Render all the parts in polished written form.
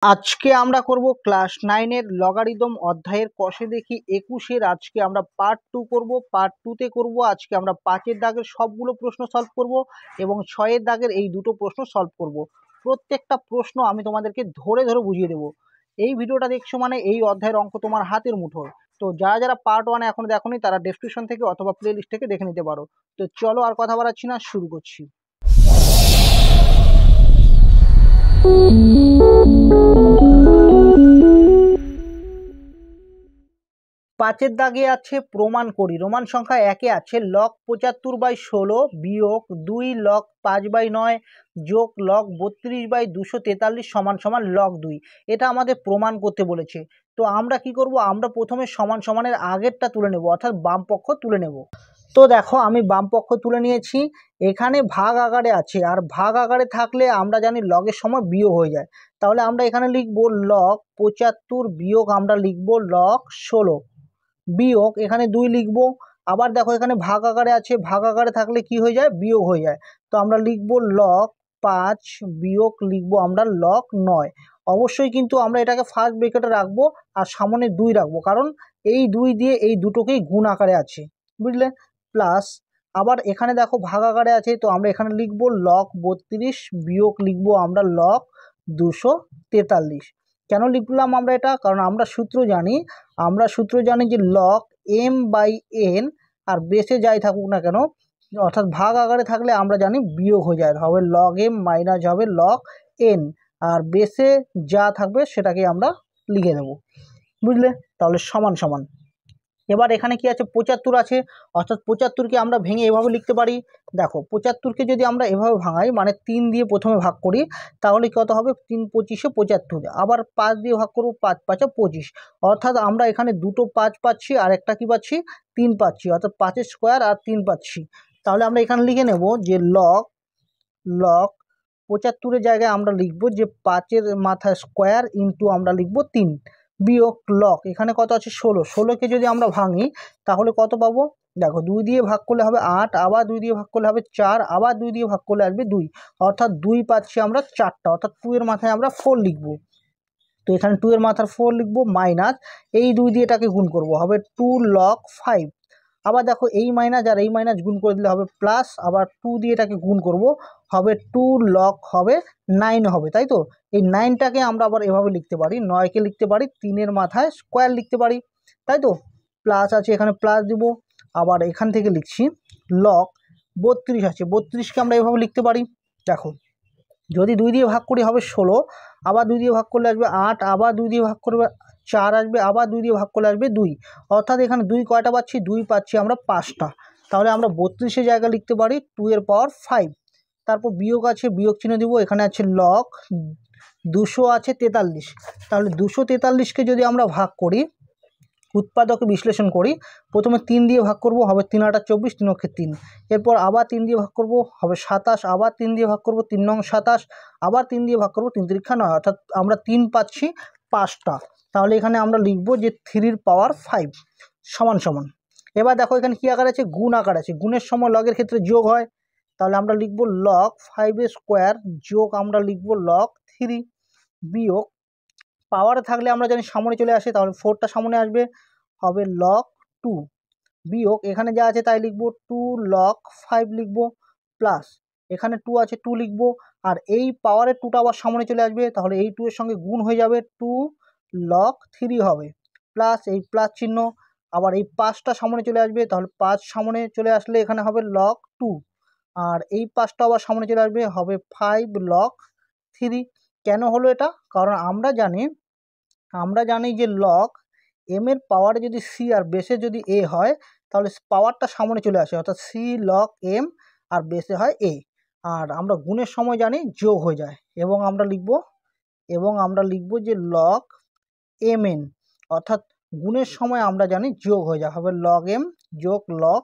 আজকে আমরা করব ক্লাস 9 এর লগারিদম অধ্যায়ের কষে দেখি 21 আজকে আমরা পার্ট 2 করব। পার্ট 2 তে করব আজকে আমরা 5 এর দাগের সবগুলো প্রশ্ন সলভ করব এবং 6 এর দাগের এই দুটো প্রশ্ন সলভ করব। প্রত্যেকটা প্রশ্ন আমি তোমাদেরকে ধরে ধরে বুঝিয়ে দেব। এই ভিডিওটা দেখছো মানে এই অধ্যায়ের অঙ্ক তোমার হাতের মুঠোয়। তো যারা যারা পার্ট 1 এখনো দেখোনি তারা ডেসক্রিপশন থেকে অথবা প্লেলিস্ট থেকে দেখে নিতে পারো। তো চলো আর কথা বাড়াচ্ছি না, শুরু করছি। পাঁচের দাগে আছে প্রমাণ করি। রোমান সংখ্যা একে আছে লগ 75/16 বিয়োগ 2 লগ 5/9 যোগ লগ 32/243 সমান সমান লগ 2। এটা আমাদের প্রমাণ করতে বলেছে। তো আমরা কি করব, আমরা প্রথমে সমান সমানের আগেরটা তুলে নেব, অর্থাৎ বাম পক্ষ তুলে নেব। তো দেখো আমি বাম পক্ষ তুলে নিয়েছি। এখানে ভাগ আকারে আছে, আর ভাগ আকারে থাকলে আমরা জানি লগের সময় বিয়োগ হয়ে যায়। তাহলে আমরা এখানে লিখব লগ 75 বিয়োগ আমরা লিখব লগ 16 বিয়োগ এখানে 2 লিখব। আবার দেখো এখানে ভাগ আকারে আছে, ভাগ আকারে থাকলে কি হয়ে যায়, বিয়োগ হয়ে যায়। তো আমরা লিখব লগ 5 বিয়োগ লিখব আমরা লগ 9। অবশ্যই কিন্তু আমরা এটাকে ফার্স্ট ব্র্যাকেটে রাখবো আর সামনে 2 রাখবো, কারণ এই 2 দিয়ে এই দুটোকেই গুণ আকারে আছে, বুঝলে। প্লাস আবার এখানে দেখো ভাগ আকারে আছে, তো আমরা এখানে লিখব লগ 32 বিয়োগ লিখব আমরা লগ 243। কেন লিখলাম আমরা এটা, কারণ আমরা সূত্র জানি যে লগ m/n আর বেসে যাই থাকুক না কেন, অর্থাৎ ভাগ আকারে থাকলে আমরা জানি বিয়োগ হয়ে যায়, হবে লগ m মাইনাস হবে লগ n, আর বেসে যা থাকবে সেটাকে আমরা লিখে দেব, বুঝলে। তাহলে সমান সমান। এবার এখানে কি আছে, 75 আছে, অর্থাৎ 75কে আমরা ভেঙে এভাবে লিখতে পারি। দেখো 75কে যদি আমরা এভাবে ভাঙাই, মানে 3 দিয়ে প্রথমে ভাগ করি, তাহলে কত হবে, 3 25 75। আবার 5 দিয়ে ভাগ করবো, 5 5 25, অর্থাৎ আমরা এখানে দুটো 5 পাচ্ছি আর একটা কি পাচ্ছি, 3 পাচ্ছি, অর্থাৎ 5 স্কোয়ার আর 3 পাচ্ছি। তাহলে আমরা এখানে লিখে নেব যে লগ 75-এর জায়গায় আমরা লিখব যে 5-এর মাথা স্কোয়ার ইন্টু আমরা লিখব 3 বিয়োগ লগ এখানে কত আছে 16। 16কে যদি আমরা ভাঙি তাহলে কত পাবো, দেখো 2 দিয়ে ভাগ করলে হবে 8, আবার 2 দিয়ে ভাগ করলে হবে 4, আবার 2 দিয়ে ভাগ করলে আসবে 2, অর্থাৎ 2 পাচ্ছি আমরা 4টা, অর্থাৎ 2 এর মাথায় আমরা 4 লিখব। তো এখানে 2 এর মাথার 4 লিখব, মাইনাস এই 2 দিয়ে এটাকে গুণ করব, হবে 2 লগ 5। আবার দেখো এই মাইনাস আর এই মাইনাস গুণ করে দিলে হবে প্লাস, আবার 2 দিয়ে এটাকে গুণ করব, হবে 2 লগ হবে 9 হবে, তাই তো। এই 9টাকে আমরা আবার এভাবে লিখতে পারি, 9কে লিখতে পারি 3-এর মাথায় স্কোয়ার লিখতে পারি, তাই তো। প্লাস আছে এখানে প্লাস দিব, আবার এখান থেকে লিখছি লগ 32 আছে, 32কে আমরা এভাবে লিখতে পারি। দেখো যদি 2 দিয়ে ভাগ করি হবে 16, আবার 2 দিয়ে ভাগ করলে আসবে 8, আবার 2 দিয়ে ভাগ করবে 4 আসবে, আবার 2 দিয়ে ভাগ করলে আসবে 2, অর্থাৎ এখানে 2 কয়টা পাচ্ছি, 2 পাচ্ছি আমরা 5টা। তাহলে আমরা 32-এর জায়গায় লিখতে পারি 2 এর পাওয়ার 5। তারপর বিয়োগ আছে, বিয়োগ চিহ্ন দিব, এখানে আছে লগ 200 আছে 43। তাহলে 243কে যদি আমরা ভাগ করি, উৎপাদকে বিশ্লেষণ করি, প্রথমে 3 দিয়ে ভাগ করব, হবে 3 8 24, 3 অক্ষে 3। এরপর আবার 3 দিয়ে ভাগ করব, হবে 27, আবার 3 দিয়ে ভাগ করব, 3 নং 27, আবার 3 দিয়ে ভাগ করব, 3 3 9, অর্থাৎ আমরা 3 পাচ্ছি 5টা। তাহলে এখানে আমরা লিখব যে 3-এর পাওয়ার 5 সমান সমান। এবার দেখো এখানে কি আকার আছে, গুণ আকার আছে, গুণের সময় লগের ক্ষেত্রে যোগ হয়, তাহলে আমরা লিখব লগ 5 স্কোয়ার যোগ আমরা লিখব লগ 3 বিয়োগ পাওয়ারে থাকলে আমরা জানি সামনে চলে আসে, তাহলে 4টা সামনে আসবে, হবে লগ 2 বিয়োগ এখানে যা আছে তাই লিখব 2 লগ 5 লিখব, প্লাস এখানে 2 আছে 2 লিখব, আর এই পাওয়ারের 2টা আবার সামনে চলে আসবে, তাহলে এই 2 এর সঙ্গে গুণ হয়ে যাবে, 2 লগ 3 হবে, প্লাস এই প্লাস চিহ্ন, আবার এই 5টা সামনে চলে আসবে, তাহলে 5 সামনে চলে আসলে এখানে হবে লগ 2, আর এই 5টা আবার সামনে চলে আসবে, হবে 5 লগ 3। কেন হলো এটা, কারণ আমরা জানি যে লগ এম এর পাওয়ারে যদি সি আর বেসে যদি এ হয়, তাহলে পাওয়ারটা সামনে চলে আসে, অর্থাৎ সি লগ এম আর বেসে হয় এ, আর আমরা গুণের সময় জানি যোগ হয়ে যায়, এবং আমরা লিখব যে লগ এম এন, অর্থাৎ গুণের সময় আমরা জানি যোগ হয়ে যায়, হবে লগ এম যোগ লগ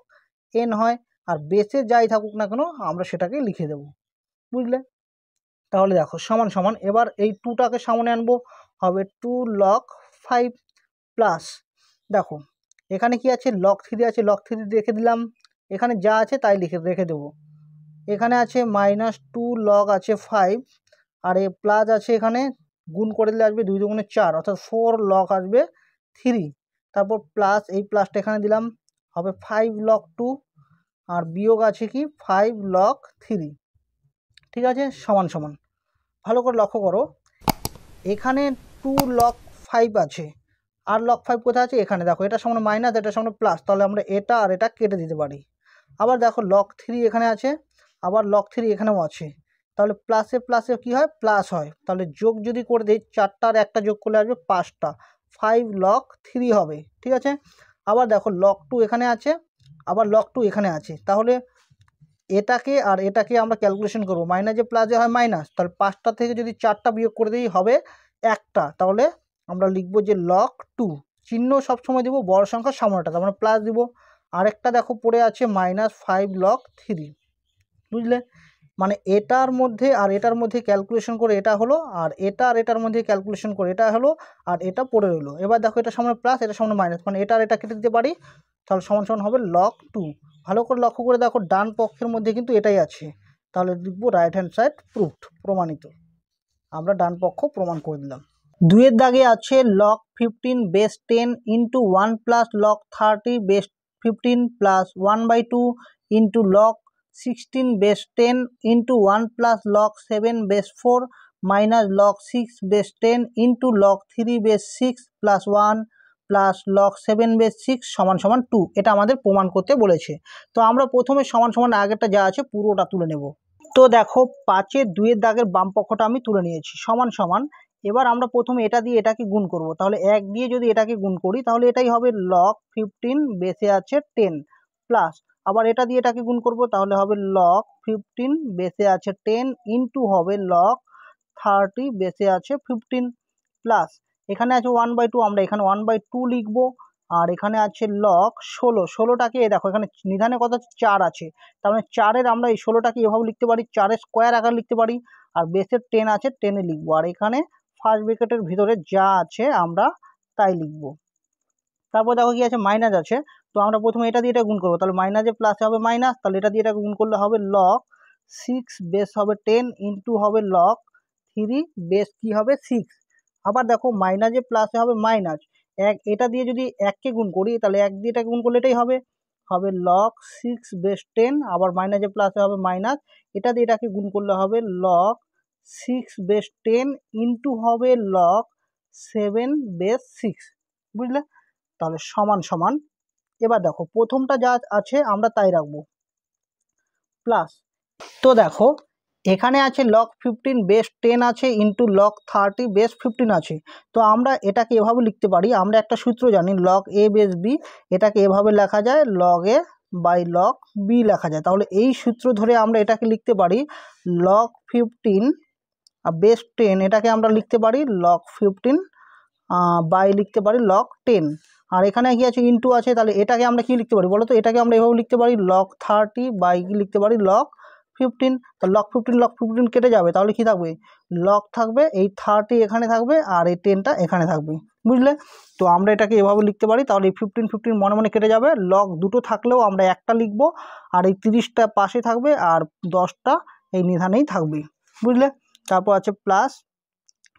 এন হয়, আর বেসে যাই থাকুক না কেন আমরা সেটাকে লিখে দেব, বুঝলে। তাহলে দেখো সমান সমান। এবার এই 2টাকে সামনে আনবো, হবে 2 লগ 5 প্লাস, দেখো এখানে কি আছে, লগ 3 আছে, লগ 3 রেখে দিলাম, এখানে যা আছে তাই রেখে দেবো। এখানে আছে -2 লগ আছে 5, আর এ প্লাস আছে এখানে গুণ করে দিলে আসবে 2 দুগুণে 4, অর্থাৎ 4 লগ আসবে 3। তারপর প্লাস, এই প্লাসটা এখানে দিলাম, হবে 5 লগ 2, আর বিয়োগ আছে কি 5 লগ 3। ঠিক আছে, সমান সমান। ভালো করে লক্ষ্য করো, এখানে 2 লগ 5 আছে, আর লগ 5 কোথায় আছে, এখানে দেখো, এটা সমান মাইনাস, এটা সমান প্লাস, তাহলে আমরা এটা আর এটা কেটে দিতে পারি। আবার দেখো লগ 3 এখানে আছে, আবার লগ 3 এখানেও আছে, তাহলে প্লাসে প্লাসে কী হয়, প্লাস হয়। তাহলে যোগ যদি করে দিই, 4টা আর একটা যোগ করলে আসবে 5টা, 5 লগ 3 হবে। ঠিক আছে, আবার দেখো লগ 2 এখানে আছে, আবার লগ 2 এখানে আছে, তাহলে এটাকে আর এটাকে আমরা ক্যালকুলেশন করবো, মাইনাসে প্লাসে হয় মাইনাস, তাহলে 5টা থেকে যদি 4টা বিয়োগ করে দিই হবে 1টা, তাহলে আমরা লিখবো যে লগ 2। চিহ্ন সবসময় দেবো বড় সংখ্যার সামনেটা, তার মানে প্লাস দিব। আরেকটা দেখো পড়ে আছে -5 লগ 3, বুঝলে, মানে এটার মধ্যে আর এটার মধ্যে ক্যালকুলেশন করে এটা হলো, আর এটা আর এটার মধ্যে ক্যালকুলেশন করে এটা হলো, আর এটা পড়ে রইলো। এবার দেখো এটা সামনে প্লাস, এটা সামনে মাইনাস, মানে এটা আর এটা কেটে দিতে পারি, তাহলে সমান সমান হবে লগ 2। ভালো করে লক্ষ্য করে দেখো, ডান পক্ষের মধ্যে কিন্তু এটাই আছে, তাহলে লিখবো রাইট হ্যান্ড সাইড প্রুভড, প্রমাণিত। আমরা ডান পক্ষ প্রমাণ করে দিলাম। 2-এর দাগে আছে log 15 base 10 into 1 plus log 30 base 15 plus 1/2 into log 16 base 10 into 1 plus log 7 base 4 minus log 6 base 10 into log 3 base 6 plus 1 plus log 7 base 6 সমান সমান 2। এটা আমাদের প্রমাণ করতে বলেছে। তো আমরা প্রথমে সমান সমান আগেরটা যা আছে পুরোটা তুলে নেব। তো দেখো 5-এর 2-এর দাগের বাম পক্ষটা আমি তুলে নিয়েছি, সমান সমান। এবার আমরা প্রথমে এটা দিয়ে এটাকে গুণ করব, তাহলে 1 দিয়ে যদি এটাকে গুণ করি তাহলে এটাই হবে লগ 15 বেসে আছে 10 প্লাস, আবার এটা দিয়ে এটাকে গুণ করব, তাহলে হবে লগ 15 বেসে আছে 10 ইন্টু হবে লগ 30 বেসে আছে 15 প্লাস, এখানে আছে 1/2, আমরা এখানে 1/2 লিখবো, আর এখানে আছে লগ 16, 16টাকে দেখো এখানে নিধানে কত আছে 4 আছে, তার মানে 4-এর আমরা এই 16টাকে এভাবে লিখতে পারি, 4-এর স্কোয়ার আকার লিখতে পারি, আর বেসের 10 আছে 10-এ লিখবো, আর এখানে ফার্স্ট ব্র্যাকেটের ভিতরে যা আছে আমরা তাই লিখবো। তারপর দেখো কি আছে, মাইনাস আছে, তো আমরা প্রথমে এটা দিয়ে এটা গুণ করবো, তাহলে মাইনাসে প্লাসে হবে মাইনাস, তাহলে এটা দিয়ে এটা গুণ করলে হবে লগ 6 বেস হবে 10 ইন্টু হবে লগ 3 বেস কি হবে 6। আবার দেখো মাইনাসে প্লাসে হবে মাইনাস, এটা দিয়ে যদি 1কে গুণ করি তাহলে 1 দিয়ে এটাকে গুণ করলে এটাই হবে, হবে লগ 6 বেস 10, আবার মাইনাসে প্লাসে হবে মাইনাস, এটা দিয়ে এটাকে গুণ করলে হবে লগ 6 বেস 10 ইন্টু হবে লগ 7 বেস 6, বুঝলে, তাহলে সমান সমান। এবার দেখো প্রথমটা যা আছে আমরা তাই রাখবো, প্লাস, তো দেখো এখানে আছে লগ 15 বেস 10 আছে ইন্টু লগ 30 বেস 15 আছে, তো আমরা এটাকে এভাবে লিখতে পারি, আমরা একটা সূত্র জানি লগ এ বেস বি, এটাকে এভাবে লেখা যায় log a by log b লেখা যায়, তাহলে এই সূত্র ধরে আমরা এটাকে লিখতে পারি লগ 15 বেস 10, এটাকে আমরা লিখতে পারি লগ 15 বাই লিখতে পারি লগ 10, আর এখানে কি আছে ইনটু আছে, তাহলে এটাকে আমরা কি লিখতে পারি বলো তো, এটাকে আমরা এভাবে লিখতে পারি লগ 30 বাই কি লিখতে পারি লগ 15, তো লগ 15 কেটে যাবে, তাহলে কি থাকবে লগ থাকবে, এই 30 এখানে থাকবে, আর এই 10টা এখানে থাকবে, বুঝলে, তো আমরা এটাকে এভাবে লিখতে পারি, তাহলে এই 15 মনে মনে কেটে যাবে, লগ দুটো থাকলেও আমরা একটা লিখবো, আর এই 30টা পাশে থাকবে, আর 10টা এই নিধানেই থাকবে, বুঝলে। তারপর আছে প্লাস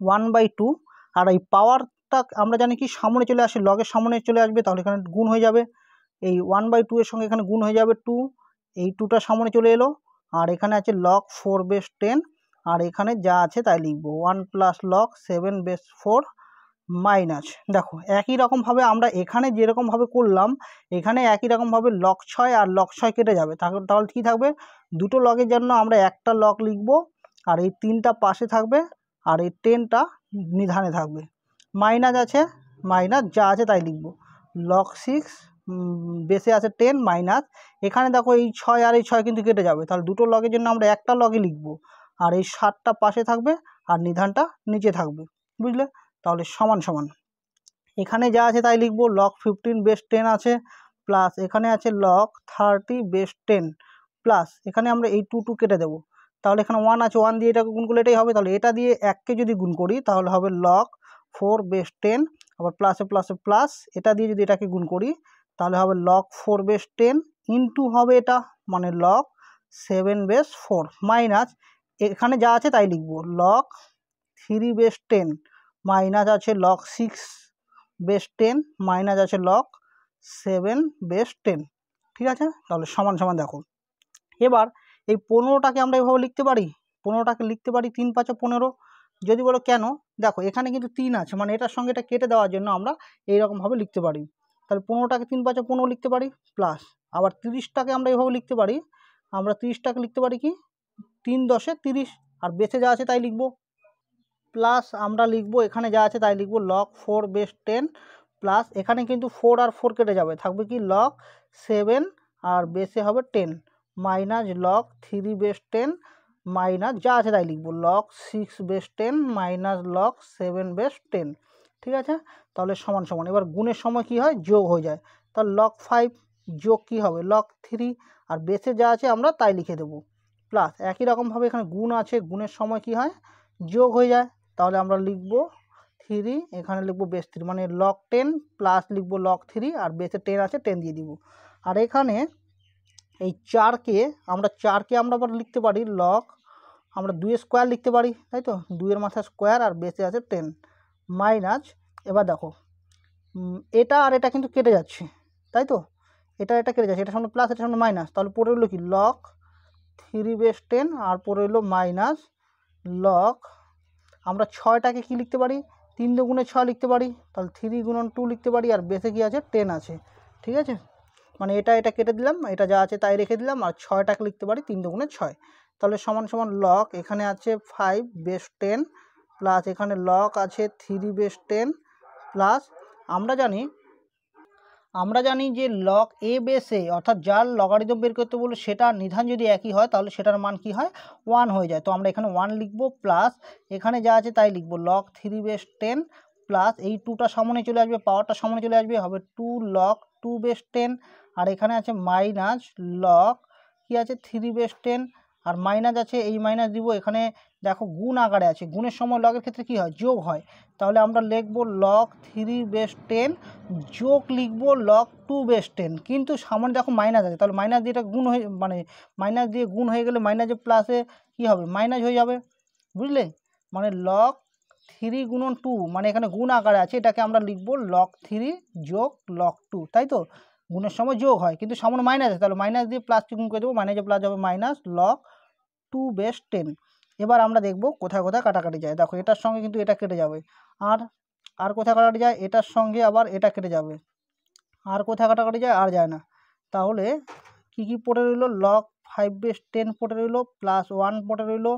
1/2, আর এই পাওয়ারটা আমরা জানি কি সামনে চলে আসে, লগের সামনে চলে আসবে, তাহলে এখানে গুণ হয়ে যাবে, এই 1/2 এর সঙ্গে এখানে গুণ হয়ে যাবে 2, এই 2টা সামনে চলে এলো, আর এখানে আছে লগ 4 বেস 10, আর এখানে যা আছে তাই লিখবো 1 প্লাস লগ 7 বেস 4 মাইনাস, দেখো একই রকমভাবে আমরা এখানে যেরকমভাবে করলাম এখানে একই রকমভাবে লগ 6 আর লগ 6 কেটে যাবে, তাহলে কী থাকবে, দুটো লগের জন্য আমরা একটা লগ লিখবো, আর এই 3টা পাশে থাকবে, আর এই 10টা নিধানে থাকবে, মাইনাস আছে, মাইনাস যা আছে তাই লিখবো, লগ 6 বেসে আছে 10 মাইনাস, এখানে দেখো এই 6 আর এই 6 কিন্তু কেটে যাবে, তাহলে দুটো লগের জন্য আমরা একটা লগে লিখবো, আর এই 7টা পাশে থাকবে, আর নিধানটা নিচে থাকবে, বুঝলে, তাহলে সমান সমান এখানে যা আছে তাই লিখবো, লগ 15 বেস 10 আছে, প্লাস এখানে আছে লগ 30 বেস 10, প্লাস এখানে আমরা এই 2 কেটে দেবো, তাহলে এখানে 1 আছে, 1 দিয়ে এটাকে গুণ করলে এটাই হবে, তাহলে এটা দিয়ে 1কে যদি গুণ করি তাহলে হবে লগ 4 বেস 10, আবার প্লাসে প্লাসে প্লাস, এটা দিয়ে যদি এটাকে গুণ করি তাহলে হবে লগ 4 বেস 10 ইন্টু হবে এটা মানে লগ 7 বেস 4 মাইনাস, এখানে যা আছে তাই লিখবো, লগ 3 বেস 10 মাইনাস আছে লগ 6 বেস 10 মাইনাস আছে লগ 7 বেস 10। ঠিক আছে, তাহলে সমান সমান দেখো এবার এই 15টাকে আমরা এভাবে লিখতে পারি, 15টাকে লিখতে পারি 3 5 15। যদি বলো কেন, দেখো এখানে কিন্তু 3 আছে, মানে এটার সঙ্গে এটা কেটে দেওয়ার জন্য আমরা এইরকমভাবে লিখতে পারি। তাহলে 15টাকে 3 5 15 লিখতে পারি, প্লাস আবার 30টাকে আমরা এভাবে লিখতে পারি, আমরা 30টাকে লিখতে পারি কি 3 10 30, আর বেঁচে যা আছে তাই লিখব, প্লাস আমরা লিখব এখানে যা আছে তাই লিখব লগ 4 বেস 10, প্লাস এখানে কিন্তু 4 আর 4 কেটে যাবে, থাকবে কি লগ 7 আর বেসে হবে 10 মাইনাস লগ 3 বেস 10 মাইনাস যা আছে তাই লিখব log 6 base 10 minus log 7 base 10। ঠিক আছে, তাহলে সমান সমান এবার গুণের সময় কি হয় যোগ হয়ে যায়, তাহলে লগ 5 যোগ কি হবে লগ 3, আর বেসে যা আছে আমরা তাই লিখে দেবো, প্লাস একই রকমভাবে এখানে গুণ আছে, গুণের সময় কি হয় যোগ হয়ে যায়, তাহলে আমরা লিখব 3 এখানে লিখব বেস 3 মানে লগ 10 প্লাস লিখব লগ 3 আর বেসে 10 আছে 10 দিয়ে দিব। আর এখানে এই 4কে আমরা আবার লিখতে পারি লগ, আমরা 2 স্কোয়ার লিখতে পারি, তাই তো 2 এর মাথায় স্কোয়ার আর বেসে আছে 10 মাইনাস, এবার দেখো এটা আর এটা কিন্তু কেটে যাচ্ছে, তাই তো এটা কেটে যাচ্ছে, এটার সামনে প্লাস এটার সামনে মাইনাস, তাহলে পড়ে রইলো কি লগ 3 বেস 10 আর পড়ে রইলো মাইনাস লগ, আমরা 6টাকে কি লিখতে পারি 3 দুগুণে 6 লিখতে পারি, তাহলে 3 গুণন 2 লিখতে পারি, আর বেসে কি আছে 10 আছে। ঠিক আছে, মানে এটা কেটে দিলাম, এটা যা আছে তাই রেখে দিলাম, আর 6টাকে লিখতে পারি 3 দুগুণে 6, তাহলে সমান সমান লগ এখানে আছে 5 বেস 10 প্লাস এখানে লগ আছে 3 বেস 10 প্লাস আমরা জানি যে লগ এ বেস এ অর্থাৎ যার লগারিদম বের করতে বললো সেটা নিধান যদি একই হয় তাহলে সেটার মান কি হয় 1 হয়ে যায়, তো আমরা এখানে 1 লিখব, প্লাস এখানে যা আছে তাই লিখব লগ 3 বেস 10 প্লাস এই 2টা সামনে চলে আসবে, পাওয়ারটা সামনে চলে আসবে, হবে 2 লগ 2 বেস 10, আর এখানে আছে মাইনাস লগ কি আছে 3 বেস 10, আর মাইনাস আছে এই মাইনাস দিব, এখানে দেখো গুণ আকারে আছে, গুণের সময় লগের ক্ষেত্রে কি হয় যোগ হয়, তাহলে আমরা লিখব লগ 3 বেস 10 যোগ লিখব লগ 2 বেস 10, কিন্তু সামনে দেখো মাইনাস আছে, তাহলে মাইনাস দিয়ে এটা গুণ হয়ে মানে মাইনাস দিয়ে গুণ হয়ে গেলে মাইনাসে প্লাসে কি হবে মাইনাস হয়ে যাবে, বুঝলে, মানে লগ 3 গুণন 2 মানে এখানে গুণ আকারে আছে, এটাকে আমরা লিখব লগ 3 যোগ লগ 2, তাই তো গুণের সময় যোগ হয় কিন্তু সামনে মাইনাস আছে, তাহলে মাইনাস দিয়ে প্লাসকে গুণ করে দেবো, মাইনাসে প্লাস হবে মাইনাস লগ 2 বেস 10। এবার আমরা দেখব কোথায় কোথায় কাটাকাটি যায়, দেখো এটার সঙ্গে কিন্তু এটা কেটে যাবে, আর কোথায় কাটাকাটি যায় এটার সঙ্গে আবার এটা কেটে যাবে, আর কোথায় কাটাকাটি যায় আর যায় না, তাহলে কি পড়ে রইলো লগ 5 বেস 10 পড়ে রইলো, প্লাস 1 পড়ে রইলো,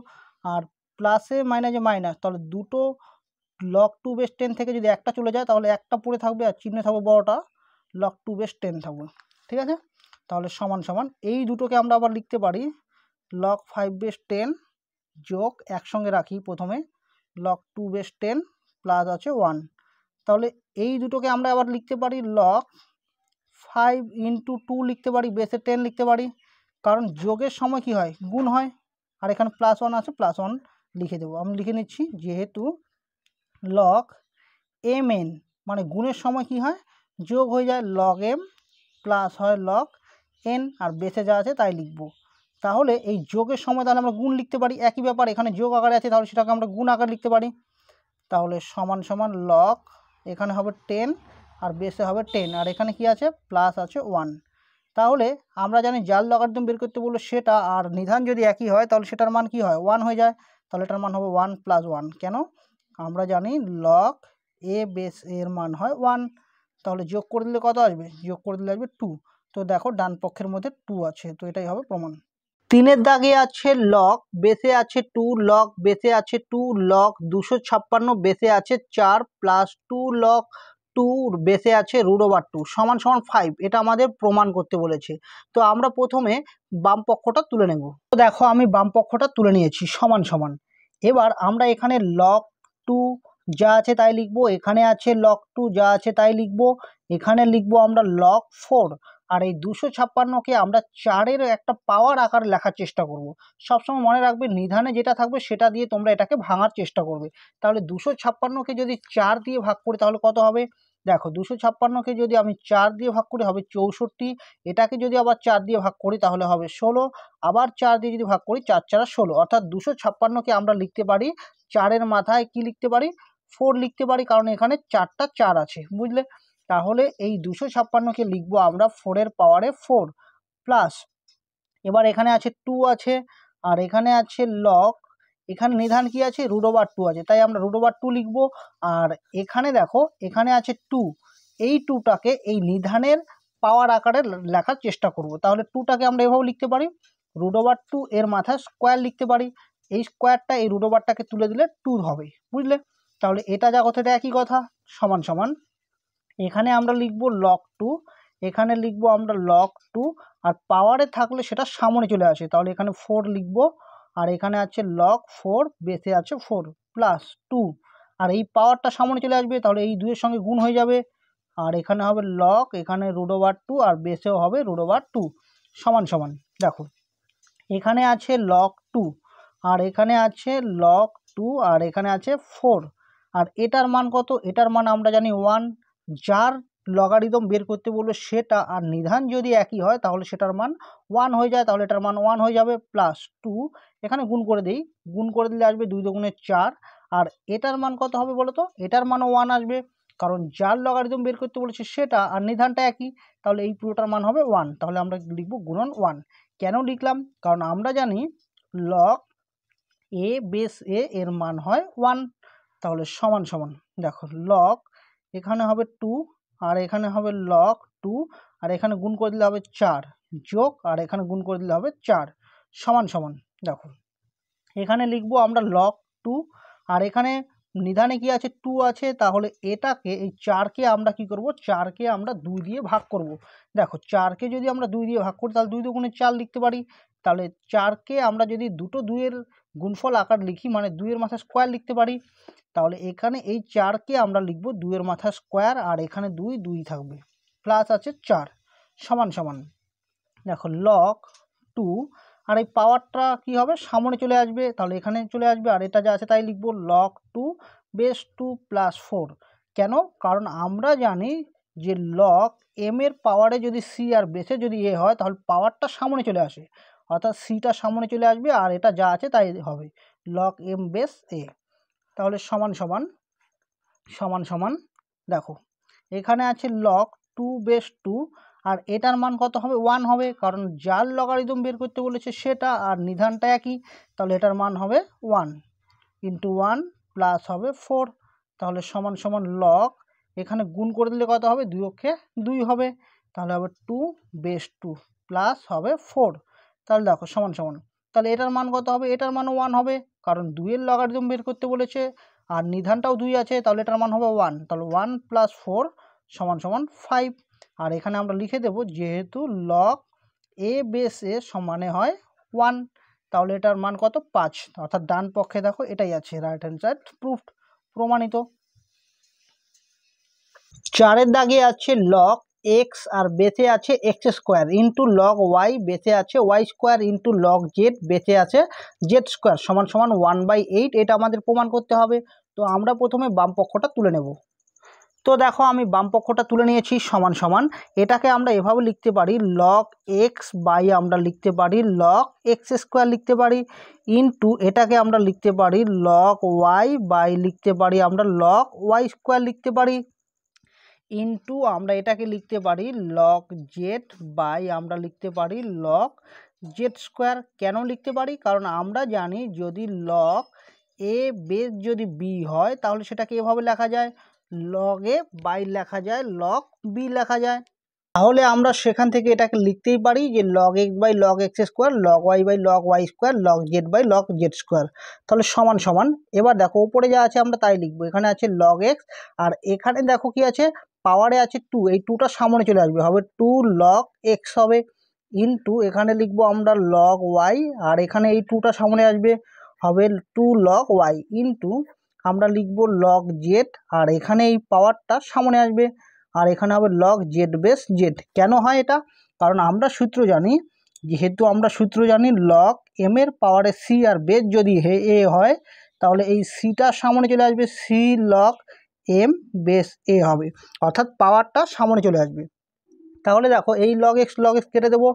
আর প্লাসে মাইনাসে মাইনাস, তাহলে দুটো লগ 2 বেস 10 থেকে যদি একটা চলে যায় তাহলে একটা পড়ে থাকবে আর চিহ্নে থাকবে বড়টা লগ 2 বেস 10 থাকবে। ঠিক আছে, তাহলে সমান সমান এই দুটোকে আমরা আবার লিখতে পারি লগ 5 বেস 10 যোগ একসঙ্গে রাখি প্রথমে লগ 2 বেস 10 প্লাস আছে 1, তাহলে এই দুটোকে আমরা আবার লিখতে পারি লগ 5 ইন্টু 2 লিখতে পারি, বেসে 10 লিখতে পারি, কারণ যোগের সময় কি হয় গুণ হয়, আর এখানে প্লাস 1 আছে প্লাস 1 লিখে দেবো, আমি লিখে নিচ্ছি যেহেতু লগ এম এন মানে গুণের সময় কি হয় যোগ হয়ে যায় লগ এম প্লাস হয় লগ এন, আর বেসে যা আছে তাই লিখব, তাহলে এই যোগের সময় তাহলে আমরা গুণ লিখতে পারি, একই ব্যাপার এখানে যোগ আকারে আছে তাহলে সেটাকে আমরা গুণ আকারে লিখতে পারি, তাহলে সমান সমান লগ এখানে হবে 10 আর বেসে হবে 10, আর এখানে কি আছে প্লাস আছে 1, তাহলে আমরা জানি যার লগারিদম বের করতে বললো সেটা আর নিধান যদি একই হয় তাহলে সেটার মান কি হয় 1 হয়ে যায়, তাহলে এটার মান হবে 1 প্লাস 1, কেন আমরা জানি লগ এ বেস এর মান হয় 1, তাহলে যোগ করে দিলে কত আসবে যোগ করে দিলে আসবে 2, তো দেখো ডান পক্ষের মধ্যে 2 আছে, তো এটাই হবে প্রমাণ। 3-এর দাগে আছে লগ বেসে আছে 2 লগ বেসে আছে 2 লগ 256 বেসে আছে 4 প্লাস 2 লগ 2 বেসে আছে √2 সমান সমান 5, এটা আমাদের প্রমাণ করতে বলেছে, তো আমরা প্রথমে বাম পক্ষটা তুলে নেব, তো দেখো আমি বাম পক্ষটা তুলে নিয়েছি সমান সমান, এবার আমরা এখানে লগ 2 যা আছে তাই লিখবো, এখানে আছে লগ 2 যা আছে তাই লিখবো, এখানে লিখবো আমরা লগ 4, আর এই 256কে আমরা 4-এর একটা পাওয়ার আকারে লেখার চেষ্টা করব, সবসময় মনে রাখবে নিধানে যেটা থাকবে সেটা দিয়ে তোমরা এটাকে ভাঙার চেষ্টা করবে, তাহলে 256কে যদি 4 দিয়ে ভাগ করি তাহলে কত হবে, দেখো 256কে যদি আমি 4 দিয়ে ভাগ করি হবে 64, এটাকে যদি আবার 4 দিয়ে ভাগ করি তাহলে হবে 16, আবার 4 দিয়ে যদি ভাগ করি 4 4 16, অর্থাৎ 256কে আমরা লিখতে পারি 4-এর মাথায় কি লিখতে পারি 4 লিখতে পারি, কারণ এখানে 4টা 4 আছে, বুঝলে। তাহলে এই 256কে লিখবো আমরা 4-এর পাওয়ারে 4 প্লাস, এবার এখানে আছে 2 আছে আর এখানে আছে লগ, এখানে নিধান কি আছে √2 আছে, তাই আমরা √2 লিখবো। আর এখানে দেখো এখানে আছে 2, এই 2টাকে এই নিধানের পাওয়ার আকারে লেখার চেষ্টা করব। তাহলে 2টাকে আমরা এভাবে লিখতে পারি √2 এর মাথায় স্কোয়ার লিখতে পারি, এই স্কোয়ারটা এই √2টাকে তুলে দিলে 2 হবে, বুঝলে। তাহলে এটা যা কথা এটা একই কথা, সমান সমান এখানে আমরা লিখবো log2, এখানে লিখবো আমরা log2, আর পাওয়ারে থাকলে সেটা সামনে চলে আসে, তাহলে এখানে 4 লিখবো আর এখানে আছে log4 বেসে আছে 4 প্লাস 2, আর এই পাওয়ারটা সামনে চলে আসবে তাহলে এই 2-এর সঙ্গে গুণ হয়ে যাবে, আর এখানে হবে log, এখানে √2 আর বেসেও হবে √2 সমান সমান। দেখো এখানে আছে log2 আর এখানে আছে log2 আর এখানে আছে 4, আর এটার মান কত, এটার মান আমরা জানি 1, যার লগারিদম বের করতে বলবে সেটা আর নিধান যদি একই হয় তাহলে সেটার মান 1 হয়ে যায়, তাহলে এটার মান 1 হয়ে যাবে প্লাস 2, এখানে গুণ করে দিই, গুণ করে দিলে আসবে 2 দুগুণে 4, আর এটার মান কত হবে বলো তো, এটার মানও 1 আসবে, কারণ যার লগারিদম বের করতে বলেছে সেটা আর নিধানটা একই, তাহলে এই পুরোটার মান হবে 1, তাহলে আমরা লিখব গুণন 1। কেন লিখলাম, কারণ আমরা জানি log a বেস a এর মান হয় 1, তাহলে সমান সমান দেখো log, এখানে হবে 2 আর এখানে হবে log2 আর এখানে গুণ করে দিলে হবে 4 যোগ আর এখানে গুণ করে দিলে হবে 4 সমান সমান। দেখো এখানে লিখবো আমরা log2 আর এখানে নিধানে কি আছে 2 আছে, তাহলে এটাকে এই 4কে আমরা কি করব, 4কে আমরা 2 দিয়ে ভাগ করব। দেখো 4কে যদি আমরা 2 দিয়ে ভাগ করি তাহলে 2 দুগুণে 4 লিখতে পারি, তাহলে 4কে আমরা যদি দুটো 2-এর গুণফল আকার লিখি মানে 2-এর মাথায় স্কোয়ার লিখতে পারি, তাহলে এখানে এই 4কে আমরা লিখব 2-এর মাথায় স্কোয়ার আর এখানে 2 2 থাকবে প্লাস আছে 4 সমান সমান। দেখো log2 আর এই পাওয়ারটা কি হবে সামনে চলে আসবে, তাহলে এখানে চলে আসবে আর এটা যা আছে তাই লিখব log2 বেস 2 প্লাস 4। কেন, কারণ আমরা জানি যে log m এর পাওয়ারে যদি c আর বেসে যদি a হয় তাহলে পাওয়ারটা সামনে চলে আসে, অর্থাৎ cটা সামনে চলে আসবে আর এটা যা আছে তাই হবে log m বেস a। তাহলে সমান সমান সমান সমান দেখো এখানে আছে log2 বেস 2 আর এটার মান কত হবে 1 হবে, কারণ যার লগারিদম বের করতে বলেছে সেটা আর নিধানটা একই, তাহলে এটার মান হবে 1 ইন্টু 1 প্লাস হবে 4, তাহলে সমান সমান log, এখানে গুণ করে দিলে কত হবে 2 অক্ষে 2 হবে, তাহলে হবে 2 বেস 2 প্লাস হবে 4, তাহলে দেখো সমান সমান, তাহলে এটার মান কত হবে, এটার মানও 1 হবে, কারণ 2-এর লগারিদম বের করতে বলেছে আর নিধানটাও 2 আছে, তাহলে এটার মান হবে 1, তাহলে 1 প্লাস 4 সমান সমান 5। আর এখানে আমরা লিখে দেব যেহেতু log a বেস a সমানে হয় 1, তাহলে এটার মান কত 5, অর্থাৎ ডান পক্ষে দেখো এটাই আছে, রাইট হ্যান্ড সাইড প্রুফড, প্রমাণিত। 4-এর দাগে আছে log x আর বেসে আছে x square into log y বেসে আছে y square into log z বেসে আছে z স্কোয়ার সমান সমান 1/8, এটা আমাদের প্রমাণ করতে হবে। তো আমরা প্রথমে বাম পক্ষটা তুলে নেব। তো দেখো আমি বাম পক্ষটা তুলে নিয়েছি সমান সমান, এটাকে আমরা এভাবে লিখতে পারি log x বাই আমরা লিখতে পারি log x স্কোয়ার লিখতে পারি ইন্টু এটাকে আমরা লিখতে পারি log y বাই লিখতে পারি আমরা log y স্কোয়ার লিখতে পারি ইন্টু আমরা এটাকে লিখতে পারি log z বাই আমরা লিখতে পারি log z স্কোয়ার। কেন লিখতে পারি, কারণ আমরা জানি যদি log a বেস যদি b হয় তাহলে সেটাকে এভাবে লেখা যায় log a বাই লেখা যায় log b লেখা যায়, তাহলে আমরা সেখান থেকে এটাকে লিখতেই পারি যে log x by log x square log y by log y square log z by log z square, তাহলে সমান সমান। এবার দেখো উপরে যা আছে আমরা তাই লিখবো, এখানে আছে log x আর এখানে দেখো কি আছে পাওয়ারে আছে 2, এই 2টা সামনে চলে আসবে হবে 2 log x হবে ইন্টু এখানে লিখবো আমরা log y আর এখানে এই 2টা সামনে আসবে হবে 2 log y ইন্টু আমরা লিখবো log z আর এখানে এই পাওয়ারটা সামনে আসবে আর এখানে হবে log z বেস z। কেন হয় এটা, কারণ আমরা সূত্র জানি, যেহেতু আমরা সূত্র জানি log m এর পাওয়ারে c আর বেস যদি a হয় তাহলে এই cটা সামনে চলে আসবে c log এম বেস এ হবে, অর্থাৎ পাওয়ারটা সামনে চলে আসবে। তাহলে দেখো এই লগ এক্স কেটে দেবো,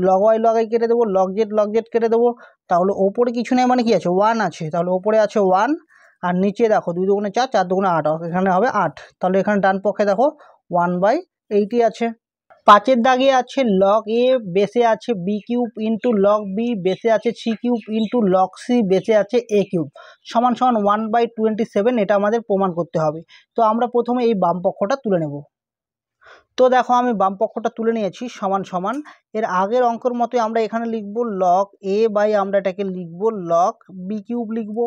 লগ ওয়াই কেটে দেবো, লগ জেড কেটে দেবো। তাহলে ওপরে কিছু নেই মানে কি আছে, 1 আছে, তাহলে ওপরে আছে 1, আর নিচে দেখো 2 দুগুণে 4, 4 দুগুণে 8, এখানে হবে 8। তাহলে এখানে ডান পক্ষে দেখো 1/80 আছে। 5-এর দাগে আছে লগ এ বেসে আছে b cube into log b বেসে আছে c cube into log c বেসে আছে এ কিউব সমান সমান 1/27। এটা আমাদের প্রমাণ করতে হবে। তো আমরা প্রথমে এই বাম পক্ষটা তুলে নেব। তো দেখো আমি বাম পক্ষটা তুলে নিয়েছি সমান সমান। এর আগের অঙ্কের মতোই আমরা এখানে লিখব লগ এ বাই আমরা এটাকে লিখব লগ বি কিউব লিখব,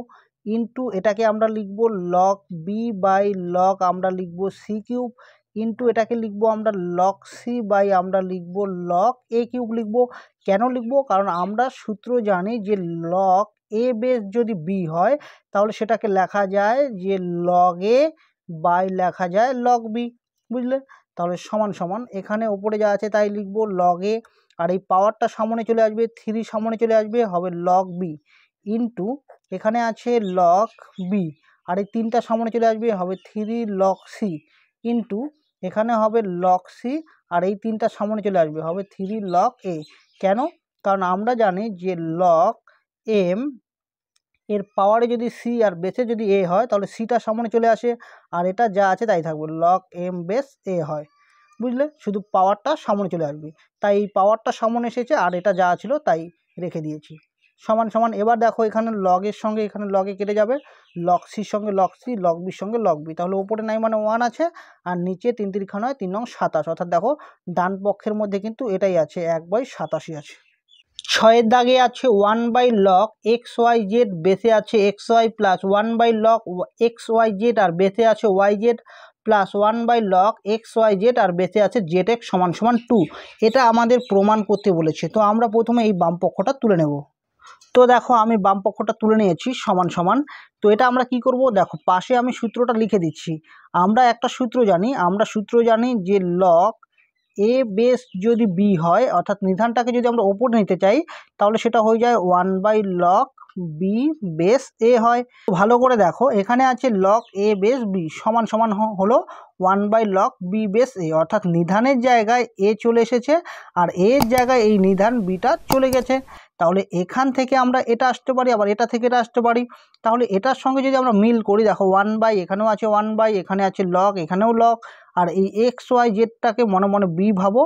ইন্টু এটাকে আমরা লিখব লগ বি বাই লগ আমরা লিখব সি কিউব, ইন্টু এটাকে লিখব আমরা লগ সি বাই আমরা লিখব লগ এ কিউব লিখব। কেন লিখব? কারণ আমরা সূত্র জানি যে লগ এ বেস যদি বি হয় তাহলে সেটাকে লেখা যায় যে লগ এ বাই লেখা যায় লগ বি, বুঝলে? তাহলে সমান সমান এখানে ওপরে যা আছে তাই লিখব লগ এ, আর এই পাওয়ারটা সামনে চলে আসবে, 3 সামনে চলে আসবে, হবে লগ বি, ইন্টু এখানে আছে লগ বি, আর এই 3টা সামনে চলে আসবে, হবে 3 লগ সি, ইন্টু এখানে হবে লগ সি, আর এই 3টা সামনে চলে আসবে, হবে 3 লগ এ। কেন? কারণ আমরা জানি যে লগ এম এর পাওয়ারে যদি সি আর বেসে যদি এ হয় তাহলে সিটা সামনে চলে আসে, আর এটা যা আছে তাই থাকবে, লগ এম বেস এ হয়, বুঝলে? শুধু পাওয়ারটা সামনে চলে আসবে, তাই এই পাওয়ারটা সামনে এসেছে আর এটা যা ছিল তাই রেখে দিয়েছি। সমান সমান এবার দেখো এখানে লগের সঙ্গে এখানে লগে কেটে যাবে, লগ সির সঙ্গে লগ সি, লগ বির সঙ্গে লগ বি, তাহলে ওপরে নাই মানে 1 আছে, আর নিচে 3 3 হয় 3 নং 27, অর্থাৎ দেখো ডান পক্ষের মধ্যে কিন্তু এটাই আছে, 1/87 আছে। 6-এর দাগে আছে 1/log এক্স ওয়াই জেড বেসে আছে X Y plus 1/log X Y Z আর বেসে আছে Y Z plus 1/log X Y Z আর বেসে আছে জেড এক্স সমান সমান 2। এটা আমাদের প্রমাণ করতে বলেছে। তো আমরা প্রথমে এই বাম পক্ষটা তুলে নেব। তো দেখো আমি বাম পক্ষটা তুলে নিয়েছি সমান সমান। তো এটা আমরা কি করব, দেখো পাশে আমি সূত্রটা লিখে দিচ্ছি। আমরা একটা সূত্র জানি যে লগ এ বেস যদি বি হয়, অর্থাৎ নিধানটাকে যদি আমরা ওপরে নিতে চাই তাহলে সেটা হয়ে যায় 1/log বি বেস এ হয়। ভালো করে দেখো এখানে আছে লগ এ বেস বি সমান সমান হলো 1/log বি বেস এ, অর্থাৎ নিধানের জায়গায় এ চলে এসেছে আর এর জায়গায় এই নিধান বিটা চলে গেছে। তাহলে এখান থেকে আমরা এটা আসতে পারি, আবার এটা থেকে এটা আসতে পারি। তাহলে এটার সঙ্গে যদি আমরা মিল করি, দেখো 1/, এখানেও আছে 1/, এখানে আছে লগ, এখানেও লগ, আর এই এক্স ওয়াই জেডটাকে মনে মনে বি ভাবো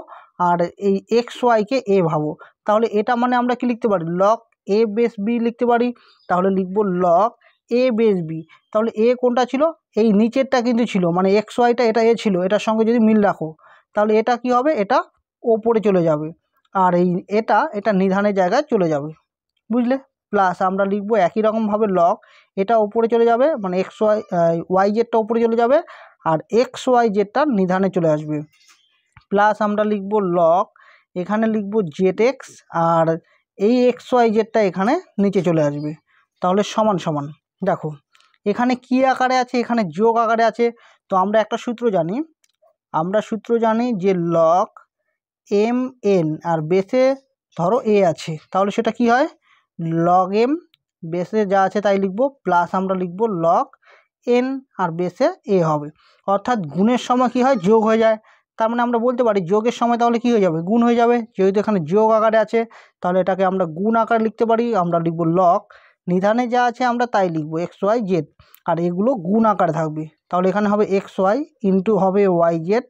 আর এই এক্স ওয়াইকে এ ভাবো। তাহলে এটা মানে আমরা কি লিখতে পারি, লগ এ বেস বি লিখতে পারি। তাহলে লিখব লগ এ বেস বি। তাহলে এ কোনটা ছিল, এই নিচেরটা কিন্তু ছিল, মানে এক্স ওয়াইটা এটা এ ছিল, এটার সঙ্গে যদি মিল রাখো তাহলে এটা কি হবে, এটা ওপরে চলে যাবে, আর এই এটা নিধানের জায়গায় চলে যাবে, বুঝলে? প্লাস আমরা লিখবো একই রকমভাবে লগ এটা ওপরে চলে যাবে, মানে এক্স ওয়াই ওয়াই জেডটা ওপরে চলে যাবে আর এক্স ওয়াই জেডটা নিধানে চলে আসবে। প্লাস আমরা লিখব লগ এখানে লিখব জেড এক্স, আর এই এক্স ওয়াই জেডটা এখানে নিচে চলে আসবে। তাহলে সমান সমান দেখো এখানে কি আকারে আছে, এখানে যোগ আকারে আছে। তো আমরা একটা সূত্র জানি যে লগ এম এন আর বেসে ধরো এ আছে, তাহলে সেটা কি হয়, লগ এম বেসে যা আছে তাই লিখবো, প্লাস আমরা লিখবো লগ এন আর বেসে এ হবে। অর্থাৎ গুণের সময় কি হয়, যোগ হয়ে যায়। তার মানে আমরা বলতে পারি যোগের সময় তাহলে কি হয়ে যাবে, গুণ হয়ে যাবে। যেহেতু এখানে যোগ আকারে আছে তাহলে এটাকে আমরা গুণ আকারে লিখতে পারি। আমরা লিখবো লগ নিধানে যা আছে আমরা তাই লিখবো এক্স ওয়াই জেড, আর এগুলো গুণ আকারে থাকবে। তাহলে এখানে হবে এক্স ওয়াই ইন্টু হবে ওয়াই জেড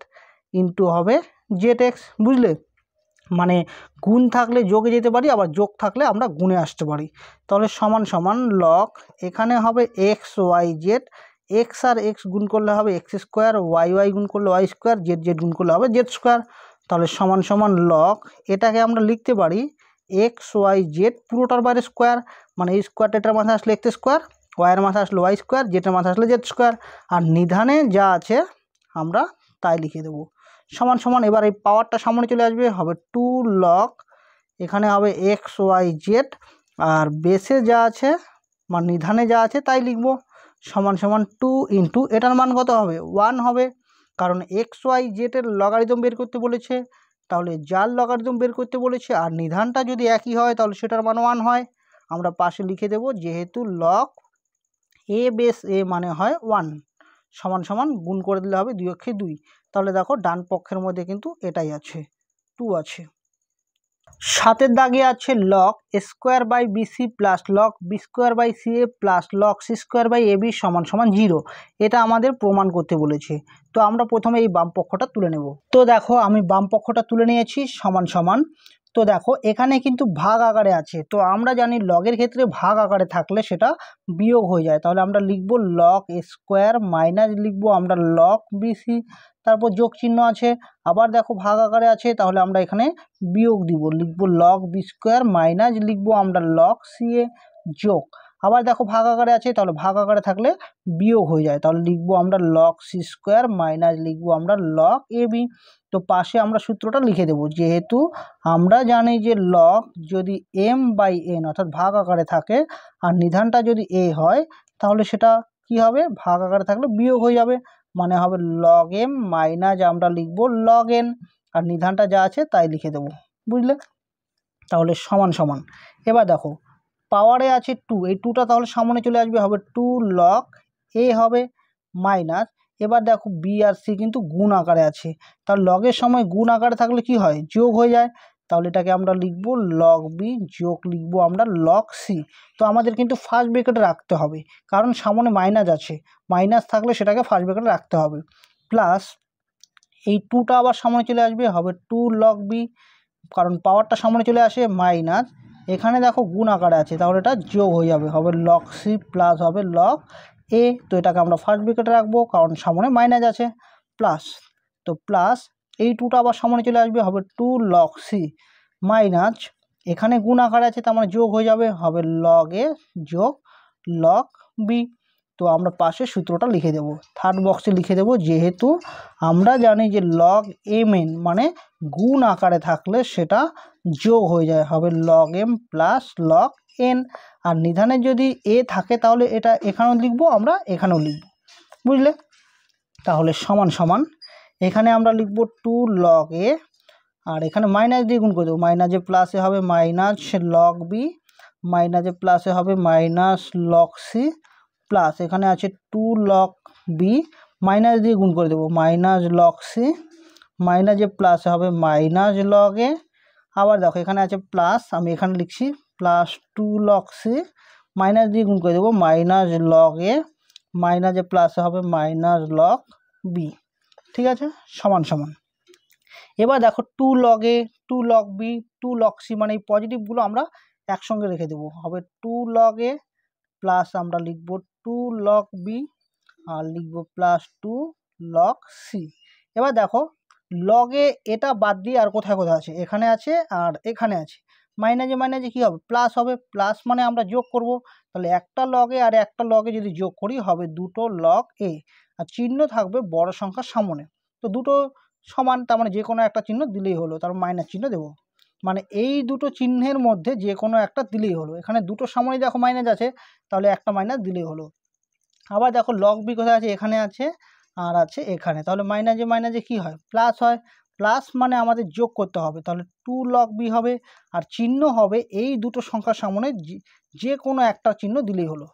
ইন্টু হবে জেড এক্স, বুঝলে? মানে গুণ থাকলে যোগে যেতে পারি, আবার যোগ থাকলে আমরা গুণে আসতে পারি। তাহলে সমান সমান লগ এখানে হবে এক্স ওয়াই জেড, এক্স আর এক্স গুণ করলে হবে এক্স স্কোয়ার, ওয়াই ওয়াই গুণ করলে ওয়াই স্কোয়ার, জেড জেড গুণ করলে হবে জেড স্কোয়ার। তাহলে সমান সমান লগ এটাকে আমরা লিখতে পারি এক্স ওয়াই জেড পুরোটার বাইরে স্কোয়ার, মানে এই স্কোয়ারটা এটার মাথায় আসলে এক্স স্কোয়ার, ওয়াইয়ের মাথায় আসলে ওয়াই স্কোয়ার, জেডের মাথায় আসলে জেড স্কোয়ার, আর নিধানে যা আছে আমরা তাই লিখে দেবো। সমান সমান এবার এই পাওয়ারটা সামনে চলে আসবে, হবে 2 লগ এখানে হবে এক্স ওয়াই জেড, আর বেসে যা আছে মানে নিধানে যা আছে তাই লিখব, সমান সমান 2 ইন্টু এটার মান কত হবে, 1 হবে, কারণ এক্স ওয়াই জেডের লগারিদম বের করতে বলেছে, তাহলে যার লগারিদম বের করতে বলেছে আর নিধানটা যদি একই হয় তাহলে সেটার মান 1 হয়। আমরা পাশে লিখে দেব যেহেতু লগ এ বেস এ মানে হয় 1। সমান সমান গুণ করে দিলে হবে 2 অক্ষে 2। তাহলে দেখো ডান পক্ষের মধ্যে কিন্তু এটাই আছে, 2 আছে। 7 দাগে আছে log square by bc plus log b square by ca plus log c square by ab সমান সমান 0। এটা আমাদের প্রমাণ করতে বলেছে। তো আমরা প্রথমে এই বাম পক্ষটা তুলে নেব। তো দেখো আমি বাম পক্ষটা তুলে নিয়েছি সমান সমান। তো দেখো এখানে কিন্তু ভাগ আকারে আছে, তো আমরা জানি লগের ক্ষেত্রে ভাগ আকারে থাকলে সেটা বিয়োগ হয়ে যায়। তাহলে আমরা লিখব লগ স্কোয়ার মাইনাস লিখব আমরা লগ বিসি, তারপর যোগ চিহ্ন আছে। আবার দেখো ভাগ আকারে আছে, তাহলে আমরা এখানে বিয়োগ দিব, লিখব লগ বি স্কোয়ার মাইনাস লিখব আমরা লগ সি এ যোগ। আবার দেখো ভাগ আকারে আছে, তাহলে ভাগ আকারে থাকলে বিয়োগ হয়ে যায়, তাহলে লিখব আমরা লগ সি স্কোয়ার মাইনাস লিখব আমরা লগ এ বি। তো পাশে আমরা সূত্রটা লিখে দেব, যেহেতু আমরা জানি যে লগ যদি এম বাই এন অর্থাৎ ভাগ আকারে থাকে আর নিধানটা যদি এ হয়, তাহলে সেটা কি হবে, ভাগ আকারে থাকলে বিয়োগ হয়ে যাবে, মানে হবে লগ এম মাইনাস আমরা লিখব লগ এন, আর নিধানটা যা আছে তাই লিখে দেব, বুঝলে। তাহলে সমান সমান। এবার দেখো পাওয়ারে আছে 2, এই 2টা তাহলে সামনে চলে আসবে, হবে 2 লগ এ হবে মাইনাস। এবার দেখো বি আর সি কিন্তু গুণ আকারে আছে, তাহলে লগের সময় গুণ আকারে থাকলে কি হয়, যোগ হয়ে যায়। তাহলে এটাকে আমরা লিখব লগ বি যোগ লিখব আমরা লগ সি। তো আমাদের কিন্তু ফার্স্ট ব্র্যাকেটে রাখতে হবে, কারণ সামনে মাইনাস আছে, মাইনাস থাকলে সেটাকে ফার্স্ট ব্র্যাকেটে রাখতে হবে। প্লাস এই 2টা আবার সামনে চলে আসবে, হবে 2 লগ বি, কারণ পাওয়ারটা সামনে চলে আসে মাইনাস। এখানে দেখো গুণ আকারে আছে, তাহলে এটা যোগ হয়ে যাবে, হবে লগ সি প্লাস হবে লগ এ। তো এটাকে আমরা ফার্স্ট ব্র্যাকেটে রাখবো, কারণ সামনে মাইনাস আছে। প্লাস, তো প্লাস এই 2টা আবার সামনে চলে আসবে, হবে 2 লগ সি মাইনাস, এখানে গুণ আকারে আছে তার মানে যোগ হয়ে যাবে, হবে লগ এ যোগ লগ বি। তো আমরা পাশে সূত্রটা লিখে দেব, থার্ড বক্সে লিখে দেব, যেহেতু আমরা জানি যে লগ এম এন মানে গুণ আকারে থাকলে সেটা যোগ হয়ে যায়, হবে log M plus log N. আর নিধানে যদি এ থাকে তাহলে এটা এখানেও লিখবো, আমরা এখানেও লিখব, বুঝলে। তাহলে সমান সমান এখানে আমরা লিখব 2 লগ এ, আর এখানে মাইনাস দিয়ে গুণ করে দেবো, মাইনাসে প্লাসে হবে মাইনাস লগ বি, মাইনাসে প্লাসে হবে মাইনাস লগ সি, প্লাস এখানে আছে 2 লগ বি, মাইনাস দিয়ে গুণ করে দেবো মাইনাস লগ সি, মাইনাসে প্লাসে হবে মাইনাস লগ এ। আবার দেখো এখানে আছে প্লাস, আমি এখানে লিখছি প্লাস 2 লগ সি, মাইনাস দিয়ে গুণ করে দেবো মাইনাস লগ এ, মাইনাসে প্লাসে হবে মাইনাস লগ বি, ঠিক আছে, সমান সমান। এবার দেখো 2 লগ এ 2 লগ বি 2 লগ সি, মানে এই পজিটিভগুলো আমরা একসঙ্গে রেখে দেবো, হবে 2 লগ এ প্লাস আমরা লিখব 2 লগ বি আর লিখব প্লাস 2 লগ সি। এবার দেখো লগে এটা বাদ দিয়ে আর কোথায় কোথায় আছে, এখানে আছে আর এখানে আছে, মাইনাসে মাইনাসে কী হবে, প্লাস হবে, প্লাস মানে আমরা যোগ করব, তাহলে একটা লগে আর একটা লগে যদি যোগ করি হবে 2 লগ এ, আর চিহ্ন থাকবে বড় সংখ্যার সামনে। তো দুটো সমান, তার মানে যে কোনো একটা চিহ্ন দিলেই হলো, তারপর মাইনাস চিহ্ন দেবো, মানে এই দুটো চিহ্নের মধ্যে যে কোনো একটা দিলেই হলো। এখানে দুটো সামনে দেখো মাইনাস আছে, তাহলে একটা মাইনাস দিলেই হলো। আবার দেখো লগ বি কোথায় আছে, এখানে আছে আর আছে এখানে, তাহলে মাইনাসে মাইনাসে কী হয়, প্লাস হয়, প্লাস মানে আমাদের যোগ করতে হবে, তাহলে 2 লগ বি হবে, আর চিহ্ন হবে এই দুটো সংখ্যার সামনে যে কোনো একটা চিহ্ন দিলেই হলো,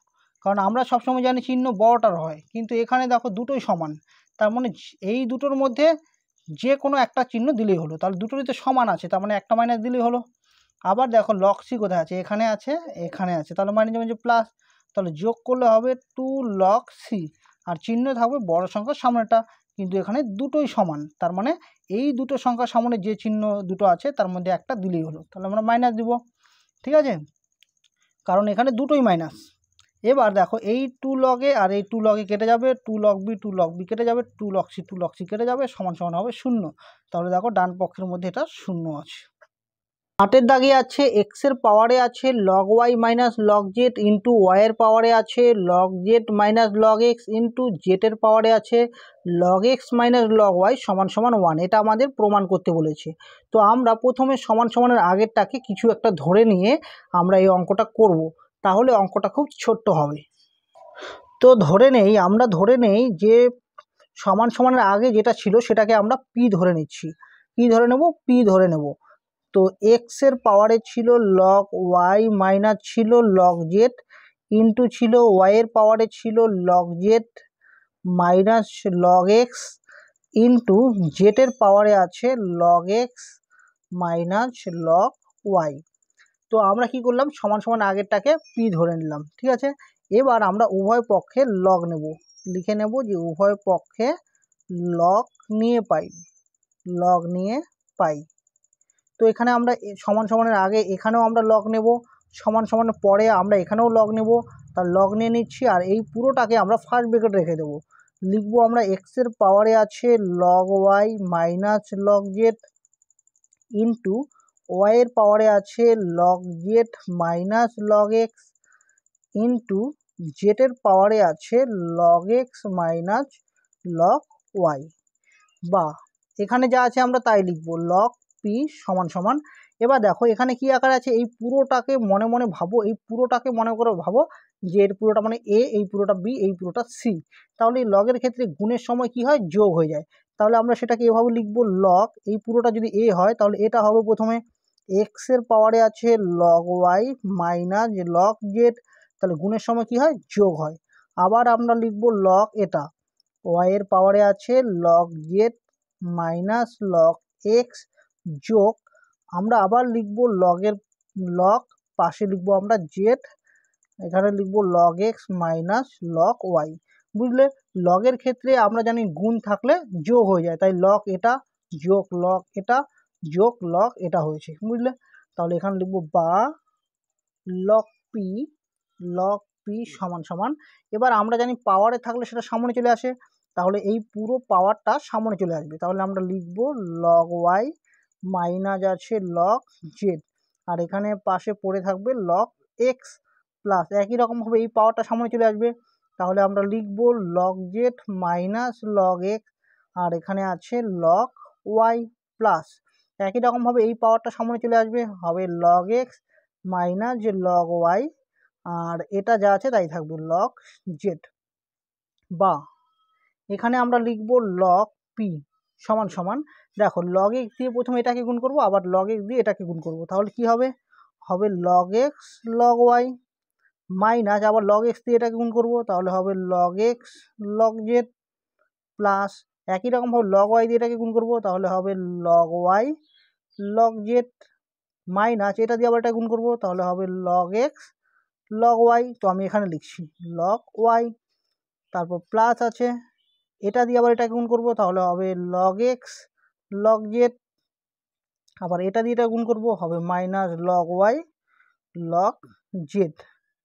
কারণ আমরা সবসময় জানি চিহ্ন বড়টার হয়, কিন্তু এখানে দেখো দুটোই সমান, তার মানে এই দুটোর মধ্যে যে কোনো একটা চিহ্ন দিলেই হলো, তাহলে দুটোরই তো সমান আছে, তার মানে একটা মাইনাস দিলেই হলো। আবার দেখো লগ সি কোথায় আছে, এখানে আছে এখানে আছে, তাহলে মাইনাসে মাইনাসে প্লাস, তাহলে যোগ করলে হবে 2 লগ সি, আর চিহ্ন থাকবে বড় সংখ্যার সামনেটা, কিন্তু এখানে দুটোই সমান, তার মানে এই দুটো সংখ্যার সামনে যে চিহ্ন দুটো আছে তার মধ্যে একটা দিলেই হলো, তাহলে আমরা মাইনাস দিব, ঠিক আছে, কারণ এখানে দুটোই মাইনাস। এবার দেখো এই 2 লগে আর এই 2 লগে কেটে যাবে, 2 লগ বি কেটে যাবে, 2 লগ সি কেটে যাবে, সমান সমান হবে 0। তাহলে দেখো ডান পক্ষের মধ্যে এটা 0 আছে। 8 দাগে আছে এক্সের পাওয়ারে আছে log Y minus log Z into ওয়াইয়ের পাওয়ারে আছে log Z minus log X into জেডের পাওয়ারে আছে log x minus log Y সমান সমান 1। এটা আমাদের প্রমাণ করতে বলেছে। তো আমরা প্রথমে সমান সমানের আগেরটাকে কিছু একটা ধরে নিয়ে আমরা এই অঙ্কটা করব, তাহলে অঙ্কটা খুব ছোট্ট হবে। তো আমরা ধরে নেই যে সমান সমানের আগে যেটা ছিল সেটাকে আমরা পি ধরে নিচ্ছি, কি ধরে নেব, পি ধরে নেব। তো এক্সের পাওয়ারে ছিল লগ ওয়াই মাইনাস ছিল লগ জেড ইন্টু ছিল ওয়াইয়ের পাওয়ারে ছিল log Z minus log X into জেটের পাওয়ারে আছে log x minus log Y. তো আমরা কি করলাম, সমান সমান আগেরটাকে পি ধরে নিলাম, ঠিক আছে। এবার আমরা উভয় পক্ষে লগ নেব, লিখে নেব যে উভয় পক্ষে লগ নিয়ে পাই। তো এখানে আমরা সমান সমানের আগে এখানেও আমরা লগ নেব, সমান সমানের পরে আমরা এখানেও লগ নেব, তার লগ নিয়ে নিচ্ছি। আর এই পুরোটাকে আমরা ফার্স্ট ব্র্যাকেট রেখে দেবো, লিখবো আমরা এক্সের পাওয়ারে আছে log Y minus log Z into ওয়াইয়ের পাওয়ারে আছে log Z minus log X into জেটের পাওয়ারে আছে log x minus log Y. বা এখানে যা আছে আমরা তাই লিখবো, লগ পি সমান সমান। এবার দেখো এখানে কি আকার আছে, এই পুরোটাকে মনে মনে ভাবো, এই পুরোটাকে মনে করে ভাবো যে এর পুরোটা মানে এ, এই পুরোটা বি, এই পুরোটা সি। তাহলে এই লগের ক্ষেত্রে গুণের সময় কি হয়, যোগ হয়ে যায়। তাহলে আমরা সেটাকে এভাবে লিখবো, লগ এই পুরোটা যদি এ হয় তাহলে এটা হবে প্রথমে এক্সের পাওয়ারে আছে log Y minus log z, তাহলে গুণের সময় কি হয়, যোগ হয়। আবার আমরা লিখবো লগ এটা ওয়াইয়ের পাওয়ারে আছে log Z minus log x যোগ আমরা আবার লিখবো লগের লগ, পাশে লিখবো আমরা জেড, এখানে লিখবো log x minus log y. বুঝলে, লগের ক্ষেত্রে আমরা জানি গুণ থাকলে যোগ হয়ে যায়, তাই লগ এটা যোগ লগ এটা যোগ লগ এটা হয়েছে, বুঝলে। তাহলে এখানে লিখবো বা লগ পি সমান সমান। এবার আমরা জানি পাওয়ারে থাকলে সেটা সামনে চলে আসে, তাহলে এই পুরো পাওয়ারটা সামনে চলে আসবে। তাহলে আমরা লিখবো লগ ওয়াই মাইনাস আছে লগ জেড, আর এখানে পাশে পড়ে থাকবে লগ এক্স প্লাস একই রকমভাবে এই পাওয়ারটা সামনে চলে আসবে। তাহলে আমরা লিখবো log Z minus log X, আর এখানে আছে লগ ওয়াই প্লাস একই রকমভাবে এই পাওয়ারটা সামনে চলে আসবে, হবে লগ এক্স মাইনাস যে লগ ওয়াই, আর এটা যা আছে তাই থাকবে লগ জেড। বা এখানে আমরা লিখব লগ পি সমান সমান, দেখো লগ এক্স দিয়ে প্রথমে এটাকে গুণ করব, আবার লগ এক্স দিয়ে এটাকে গুণ করব, তাহলে কি হবে, হবে log x log Y minus আবার লগ এক্স দিয়ে এটাকে গুণ করব, তাহলে হবে log x log z plus একই রকমভাবে লগ ওয়াই দিয়ে এটাকে গুণ করব, তাহলে হবে log y log Z minus এটা দিয়ে আবার এটা গুণ করব, তাহলে হবে লগ এক্স লগ ওয়াই। তো আমি এখানে লিখছি লগ ওয়াই, তারপর প্লাস আছে এটা দিয়ে আবার এটাকে গুণ করব, তাহলে হবে লগ এক্স লগ জেড, আবার এটা দিয়ে এটা গুণ করব, হবে minus log y log z,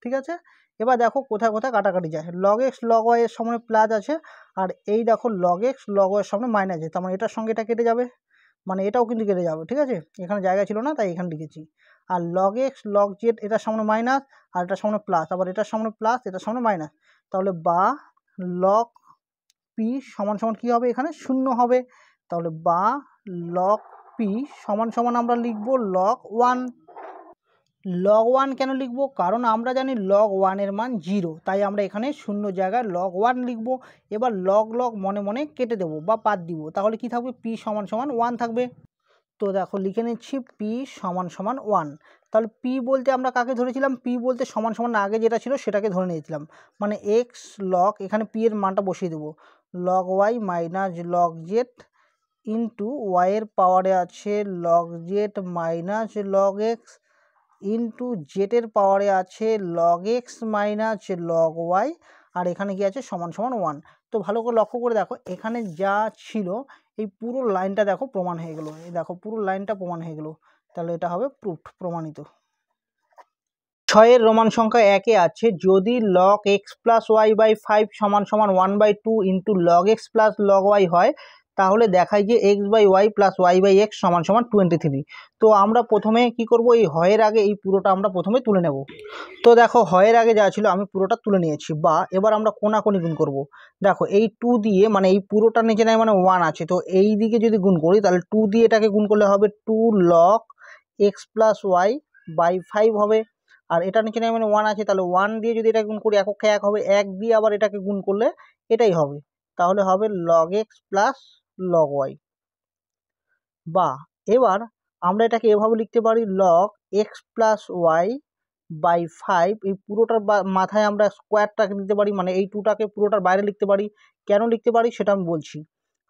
ঠিক আছে। এবার দেখো কোথায় কোথায় কাটাকাটি যায়, লগ এক্স লগ ওয়াই এর সামনে প্লাস আছে, আর এই দেখো লগ এক্স লগ ওয়াই এর সামনে মাইনাস আছে, তার মানে এটার সঙ্গে এটা কেটে যাবে, মানে এটাও কিন্তু কেটে যাবে, ঠিক আছে। এখানে জায়গা ছিল না তাই এখানে লিখেছি। আর লগ এক্স লগ জেড এটার সামনে মাইনাস, আর এটার সামনে প্লাস, আবার এটার সামনে প্লাস এটার সামনে মাইনাস, তাহলে বা লগ পি সমান সমান কী হবে, এখানে শূন্য হবে। তাহলে বা লগ পি সমান সমান আমরা লিখব লগ ওয়ান। লগ ওয়ান কেন লিখব, কারণ আমরা জানি লগ ওয়ানের মান 0, তাই আমরা এখানে শূন্য জায়গায় লগ ওয়ান লিখব। এবার লগ লগ মনে মনে কেটে দেবো বা বাদ দিব, তাহলে কি থাকবে, পি সমান সমান 1 থাকবে। তো দেখো লিখে নিচ্ছি পি সমান সমান 1। তাহলে পি বলতে আমরা কাকে ধরেছিলাম, পি বলতে সমান সমান আগে যেটা ছিল সেটাকে ধরে নিয়েছিলাম, মানে এক্স লগ, এখানে পি এর মানটা বসিয়ে দেবো, log Y minus log Z into ওয়াইয়ের পাওয়ারে আছে log Z minus log X into জেটের পাওয়ারে আছে log x minus log Y, আর এখানে কি আছে সমান সমান 1। তো ভালো করে লক্ষ্য করে দেখো এখানে যা ছিল এই পুরো লাইনটা দেখো প্রমাণ হয়ে গেল, এই দেখো পুরো লাইনটা প্রমাণ হয়ে গেল, তাহলে এটা হবে প্রুফড, প্রমাণিত। 6 রোমান সংখ্যা 1 আছে, যদি log x plus y by 5 সমান সমান 1/2 into log x plus log y হয়, তাহলে দেখায় যে x by y plus y by x সমান সমান 23। তো আমরা প্রথমে কি করব, এই হয়ের আগে এই পুরোটা আমরা প্রথমে তুলে নেব। তো দেখো হয়ের আগে যা ছিল আমি পুরোটা তুলে নিয়েছি, বা এবার আমরা কোনাকুনি গুণ করব। দেখো এই 2 দিয়ে, মানে এই পুরোটা নিচে নেয় মানে 1 আছে, তো এই দিকে যদি গুণ করি তাহলে 2 দিয়ে এটাকে গুণ করলে হবে 2 log x plus y by 5 হবে, আর এটা নিচে নেয় মানে 1 আছে, তাহলে 1 দিয়ে যদি এটা গুণ করি এককে 1 হবে, 1 দিয়ে আবার এটাকে গুণ করলে এটাই হবে, তাহলে হবে log x plus log Y. বা এবার আমরা এটাকে এভাবে লিখতে পারি log x plus y by 5, এই পুরোটার মাথায় আমরা স্কোয়ারটাকে নিতে পারি, মানে এই 2টাকে পুরোটার বাইরে লিখতে পারি। কেন লিখতে পারি সেটা আমি বলছি।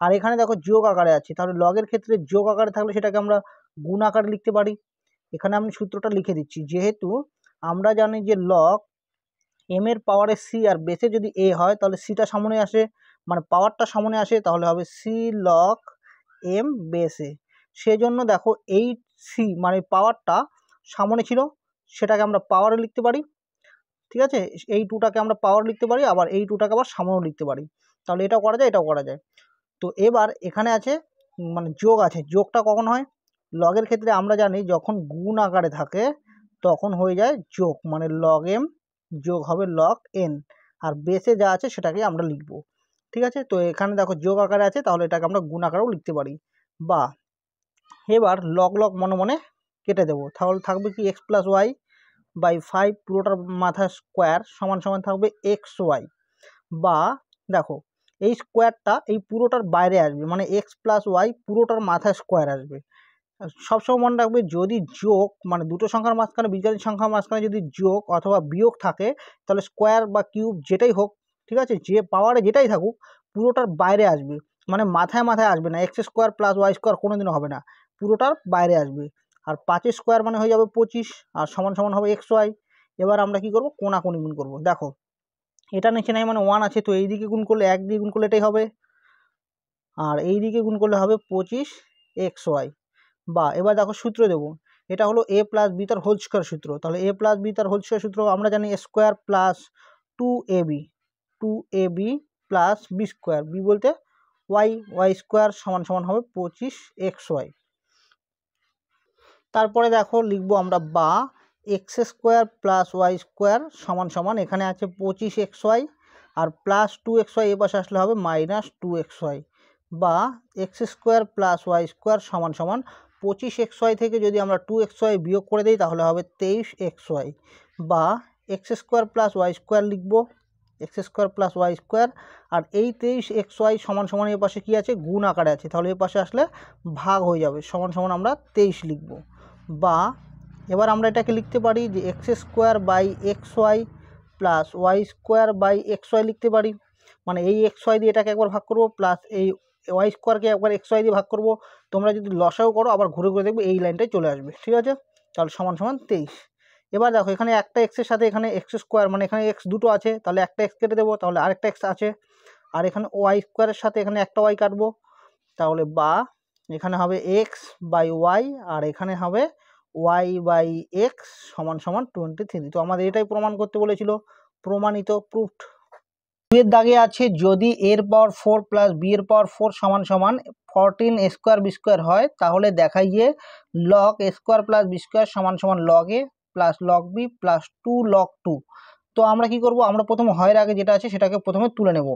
আর এখানে দেখো যোগ আকারে আছে, তাহলে লগের ক্ষেত্রে যোগ আকারে থাকলে সেটাকে আমরা গুণ আকারে লিখতে পারি। এখানে আমি সূত্রটা লিখে দিচ্ছি, যেহেতু আমরা জানি যে লগ এম এর পাওয়ারে সি আর বেসে যদি এ হয় তাহলে সিটা সামনে আসে, মানে পাওয়ারটা সামনে আসে, তাহলে হবে সি লগ এম বেসে। সেজন্য দেখো এই সি মানে পাওয়ারটা সামনে ছিল, সেটাকে আমরা পাওয়ারে লিখতে পারি। ঠিক আছে, এই 2টাকে আমরা পাওয়ার লিখতে পারি, আবার এই 2টাকে আবার সামনেও লিখতে পারি। তাহলে এটাও করা যায়, এটাও করা যায়। তো এবার এখানে আছে মানে যোগ আছে, যোগটা কখন হয়? লগের ক্ষেত্রে আমরা জানি যখন গুণ আকারে থাকে তখন হয়ে যায় যোগ, মানে লগ এম যোগ হবে লগ এন, আর বেসে যা আছে সেটাকে আমরা লিখব। ঠিক আছে, তো এখানে দেখো যোগ আকারে আছে, তাহলে এটাকে আমরা গুণ আকারেও লিখতে পারি। বা এবার লগ লগ মনে মনে কেটে দেবো, তাহলে থাকবে কি এক্স প্লাস ওয়াই বাই 5 পুরোটার মাথা স্কোয়ার সমান সমান থাকবে এক্স ওয়াই। বা দেখো এই স্কোয়ারটা এই পুরোটার বাইরে আসবে, মানে এক্স প্লাস ওয়াই পুরোটার মাথায় স্কোয়ার আসবে। সবসময় মনে রাখবে যদি যোগ মানে দুটো সংখ্যার মাঝখানে বীজগাণিতিক সংখ্যার মাঝখানে যদি যোগ অথবা বিয়োগ থাকে তাহলে স্কোয়ার বা কিউব যেটাই হোক, ঠিক আছে, যে পাওয়ারে যেটাই থাকুক পুরোটার বাইরে আসবে, মানে মাথায় মাথায় আসবে না। X square plus Y square কোনোদিনও হবে না, পুরোটার বাইরে আসবে। আর 5 স্কোয়ার মানে হয়ে যাবে 25, আর সমান সমান হবে এক্স ওয়াই। এবার আমরা কি করব, কোনাকুনি গুণ করব। দেখো এটা নিচে নাই মানে 1 আছে, তো এই দিকে গুণ করলে 1 দিয়ে গুণ করলে এটাই হবে, আর এই দিকে গুণ করলে হবে 25 এক্স ওয়াই। বা এবার দেখো সূত্র দেবো, এটা হলো এ প্লাস বি তার হোল স্কোয়ার সূত্র। তাহলে এ প্লাস বি তার হোল স্কোয়ার সূত্র আমরা জানি square plus 2ab plus B square, b বলতে ওয়াই স্কোয়ার সমান সমান হবে 25 এক্স ওয়াই। তারপরে দেখো লিখবো আমরা বা x square plus Y square সমান সমান এখানে আছে 25 এক্স ওয়াই, আর প্লাস 2 এক্স ওয়াই এ পাশে আসলে হবে মাইনাস 2 এক্স ওয়াই। বা x square plus Y square সমান সমান 25 এক্স ওয়াই থেকে যদি আমরা 2 এক্স ওয়াই বিয়োগ করে দিই তাহলে হবে 23 এক্স ওয়াই। বা x square plus Y square লিখবো, X square plus Y square, আর এই 23 এক্স ওয়াই সমান সমান এ পাশে কী আছে, গুণ আকারে আছে, তাহলে এ পাশে আসলে ভাগ হয়ে যাবে, সমান সমান আমরা 23 লিখবো। বা এবার আমরা এটাকে লিখতে পারি যে x square by x Y plus Y square by x y লিখতে পারি, মানে এই এক্স ওয়াই দিয়ে এটাকে একবার ভাগ করবো প্লাস এই ওয়াই স্কোয়ারকে একবার এক্স ওয়াই দিয়ে ভাগ করবো। তোমরা যদি লসাও করো আবার ঘুরে ঘুরে দেখবে এই লাইনটাই চলে আসবে। ঠিক আছে, তাহলে সমান সমান 23। এবার দেখো এখানে একটা এক্সের সাথে এখানে এক্স স্কোয়ার মানে এখানে এক্স দুটো আছে, তাহলে একটা এক্স কেটে দেবো, তাহলে আরেকটা এক্স আছে। আর এখানে ওয়াই স্কোয়ারের সাথে এখানে একটা ওয়াই কাটবো, তাহলে বা এখানে হবে এক্স বাই ওয়াই, আর এখানে হবে ওয়াই বাই এক্স সমান সমান 23। তো আমাদের এটাই প্রমাণ করতে বলেছিল, প্রমাণিত, প্রুফড। এর দাগে আছে যদি এর পাওয়ার 4 প্লাস বি এর পাওয়ার 4 সমান সমান 14 এ স্কোয়ার বি স্কোয়ার হয়, তাহলে দেখাই যে log A square plus B square সমান সমান log A plus log B plus 2 log 2। তো আমরা কি করব, আমরা প্রথমে হয়ের আগে যেটা আছে সেটাকে প্রথমে তুলে নেব।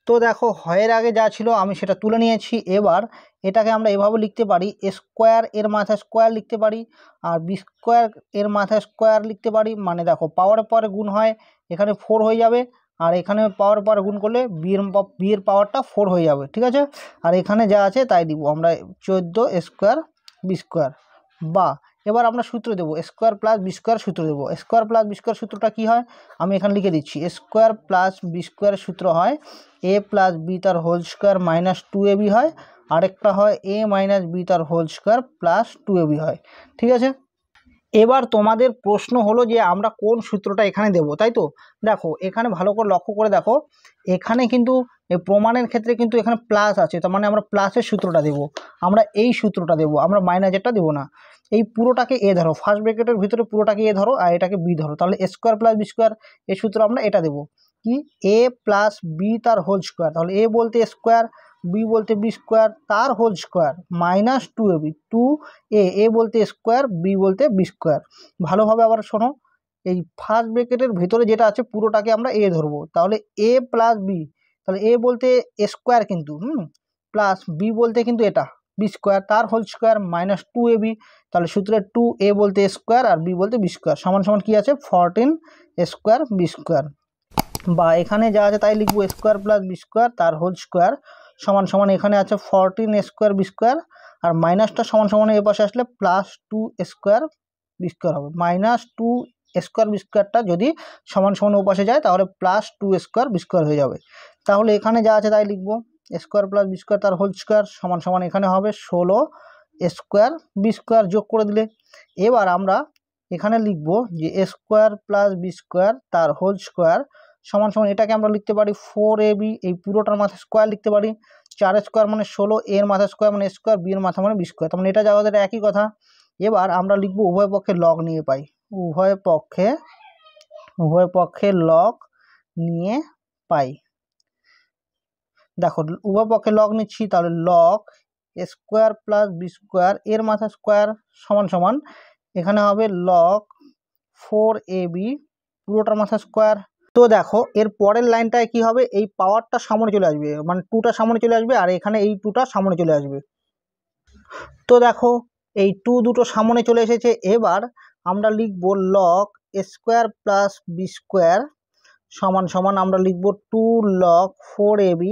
তো দেখো হয়ের আগে যা ছিল আমি সেটা তুলে নিয়েছি। এবার এটাকে আমরা এভাবে লিখতে পারি, স্কোয়ার এর মাথায় স্কোয়ার লিখতে পারি, আর বি স্কোয়ার এর মাথায় স্কোয়ার লিখতে পারি। মানে দেখো পাওয়ারের পরে গুণ হয়, এখানে 4 হয়ে যাবে, আর এখানে পাওয়ার পরে গুণ করলে বি এর পাওয়ারটা 4 হয়ে যাবে। ঠিক আছে, আর এখানে যা আছে তাই দিব আমরা, 14 স্কোয়ার বি স্কোয়ার। বা এবার আমরা সূত্র দেবো, স্কোয়ার প্লাস বি স্কোয়ার সূত্র দেবো। স্কোয়ার প্লাস বি স্কোয়ার সূত্রটা কী হয় আমি এখানে লিখে দিচ্ছি, স্কোয়ার প্লাস বি স্কোয়ারের সূত্র হয় এ প্লাস বি তার হোল স্কোয়ার মাইনাস 2ab হয়, আরেকটা হয় এ মাইনাস বি তার হোল স্কোয়ার প্লাস 2ab হয়। ঠিক আছে, এবার তোমাদের প্রশ্ন হলো যে আমরা কোন সূত্রটা এখানে দেব, তাই তো? দেখো এখানে ভালো করে লক্ষ্য করে দেখো, এখানে কিন্তু এই প্রমাণের ক্ষেত্রে কিন্তু এখানে প্লাস আছে, তার মানে আমরা প্লাসের সূত্রটা দেব, আমরা এই সূত্রটা দেব, আমরা মাইনাসেরটা দেবো না। এই পুরোটাকে এ ধরো, ফার্স্ট ব্র্যাকেটের ভিতরে পুরোটাকে এ ধরো আর এটাকে বি ধরো, তাহলে স্কোয়ার প্লাস বি স্কোয়ার এই সূত্র আমরা এটা দেবো কি, এ প্লাস বি তার হোল স্কোয়ার, তাহলে এ বলতে স্কোয়ার, বি বলতে বি স্কোয়ার তার হোল স্কোয়ার মাইনাস 2ab, 2 এ বলতে স্কোয়ার, বি বলতে বি স্কোয়ার। ভালোভাবে আবার শোনো, এই ফার্স্ট ব্র্যাকেটের ভিতরে যেটা আছে পুরোটাকে আমরা এ ধরবো, তাহলে এ প্লাস বি, তাহলে এ বলতে স্কোয়ার কিন্তু প্লাস বি বলতে কিন্তু এটা বি স্কোয়ার তার হোল স্কোয়ার মাইনাস 2ab, তাহলে সূত্রে 2a বলতে স্কোয়ার আর বি বলতে বি স্কোয়ার সমান সমান কী আছে 14 স্কোয়ার বি স্কোয়ার। বা এখানে যা আছে তাই লিখবো, স্কোয়ার প্লাস বি স্কোয়ার তার হোল স্কোয়ার সমান সমান এখানে আছে 14 স্কোয়ার বি স্কোয়ার, আর মাইনাসটা সমান সমান এ পাশে আসলে প্লাস 2 স্কোয়ার বি স্কোয়ার হবে, মাইনাস 2 স্কোয়ার বি স্কোয়ারটা যদি সমান সমান ওপাশে যায় তাহলে প্লাস 2 স্কোয়ার বি স্কোয়ার হয়ে যাবে। তাহলে এখানে যা আছে তাই লিখবো, স্কোয়ার প্লাস বি স্কোয়ার তার হোল স্কোয়ার সমান সমান এখানে হবে 16 স্কোয়ার বি স্কোয়ার যোগ করে দিলে। এবার আমরা এখানে লিখবো যে স্কোয়ার প্লাস বি স্কোয়ার তার হোল স্কোয়ার সমান সমান এটাকে আমরা লিখতে পারি 4ab, এই পুরোটার মাথায় স্কোয়ার লিখতে পারি। 4 স্কোয়ার মানে 16, এর মাথা স্কোয়ার মানে স্কোয়ার, বি এর মাথা মানে বি স্কোয়ার, তার মানে এটা যাওয়া একই কথা। এবার আমরা লিখবো উভয় পক্ষে লগ নিয়ে পাই, উভয় পক্ষে লগ নিয়ে পাই। দেখো উভয় পক্ষে লগ নিচ্ছি, তাহলে log square plus B square এর মাথা স্কোয়ার সমান সমান এখানে হবে লগ 4ab পুরোটার মাথা স্কোয়ার। তো দেখো এর পরের লাইনটায় কি হবে, এই পাওয়ারটা সামনে চলে আসবে, মানে 2টা সামনে চলে আসবে আর এখানে এই 2টা সামনে চলে আসবে। তো দেখো এই 2 দুটো সামনে চলে এসেছে। এবার আমরা লিখব log square plus B square সমান সমান আমরা লিখব 2 লগ 4ab,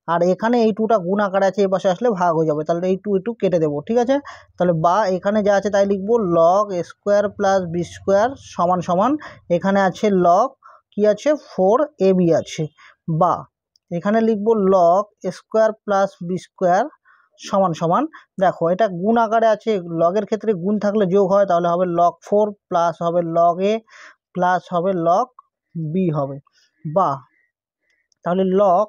আর এখানে এই 2টা গুণ আকারে আছে, এ পাশে আসলে ভাগ হয়ে যাবে, তাহলে এই 2 কেটে দেবো, ঠিক আছে। তাহলে বা এখানে যা আছে তাই লিখব log square plus B square সমান সমান এখানে আছে লগ কি আছে 4ab আছে, বা এখানে লিখব log square plus B square সমান সমান দেখো এটা গুণ আকারে আছে, লগের ক্ষেত্রে গুণ থাকলে যোগ হয়, তাহলে হবে লগ 4 প্লাস হবে লগ এ প্লাস হবে লগ বি হবে, বা তাহলে লগ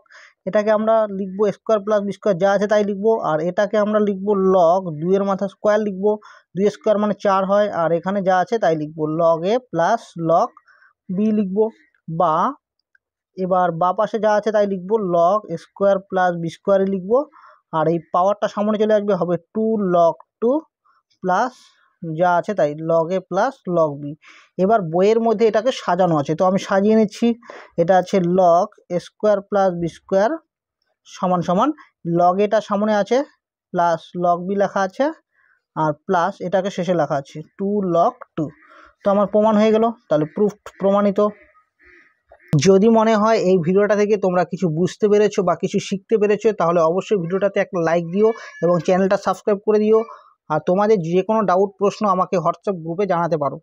এটাকে আমরা লিখবো স্কোয়ার প্লাস বি স্কোয়ার যা আছে তাই লিখবো, আর এটাকে আমরা লিখবো লগ 2 এর মাথা স্কোয়ার লিখবো, 2 স্কোয়ার মানে 4 হয়, আর এখানে যা আছে তাই লিখবো log A plus log B লিখবো, বা এবার বা পাশে যা আছে তাই লিখবো লগ স্কোয়ার প্লাস বি স্কোয়ারই লিখবো, আর এই পাওয়ারটা সামনে চলে আসবে হবে 2 লগ 2 প্লাস যা আছে তাই log A plus log B. এবার বইয়ের মধ্যে এটাকে সাজানো আছে, তো আমি সাজিয়ে নিচ্ছি। এটা আছে log square plus B square সমান সমান লগ এটা সামনে আছে প্লাস লগ বি লেখা আছে, আর প্লাস এটাকে শেষে লেখা আছে 2 লগ 2। তো আমার প্রমাণ হয়ে গেল, তাহলে প্রমাণিত। যদি মনে হয় এই ভিডিওটা থেকে তোমরা কিছু বুঝতে পেরেছো বা কিছু শিখতে পেরেছো, তাহলে অবশ্যই ভিডিওটাতে একটা লাইক দিও এবং চ্যানেলটা সাবস্ক্রাইব করে দিও। আর তোমাদের যে কোনো ডাউট প্রশ্ন আমাকে হোয়াটসঅ্যাপ গ্রুপে জানাতে পারো।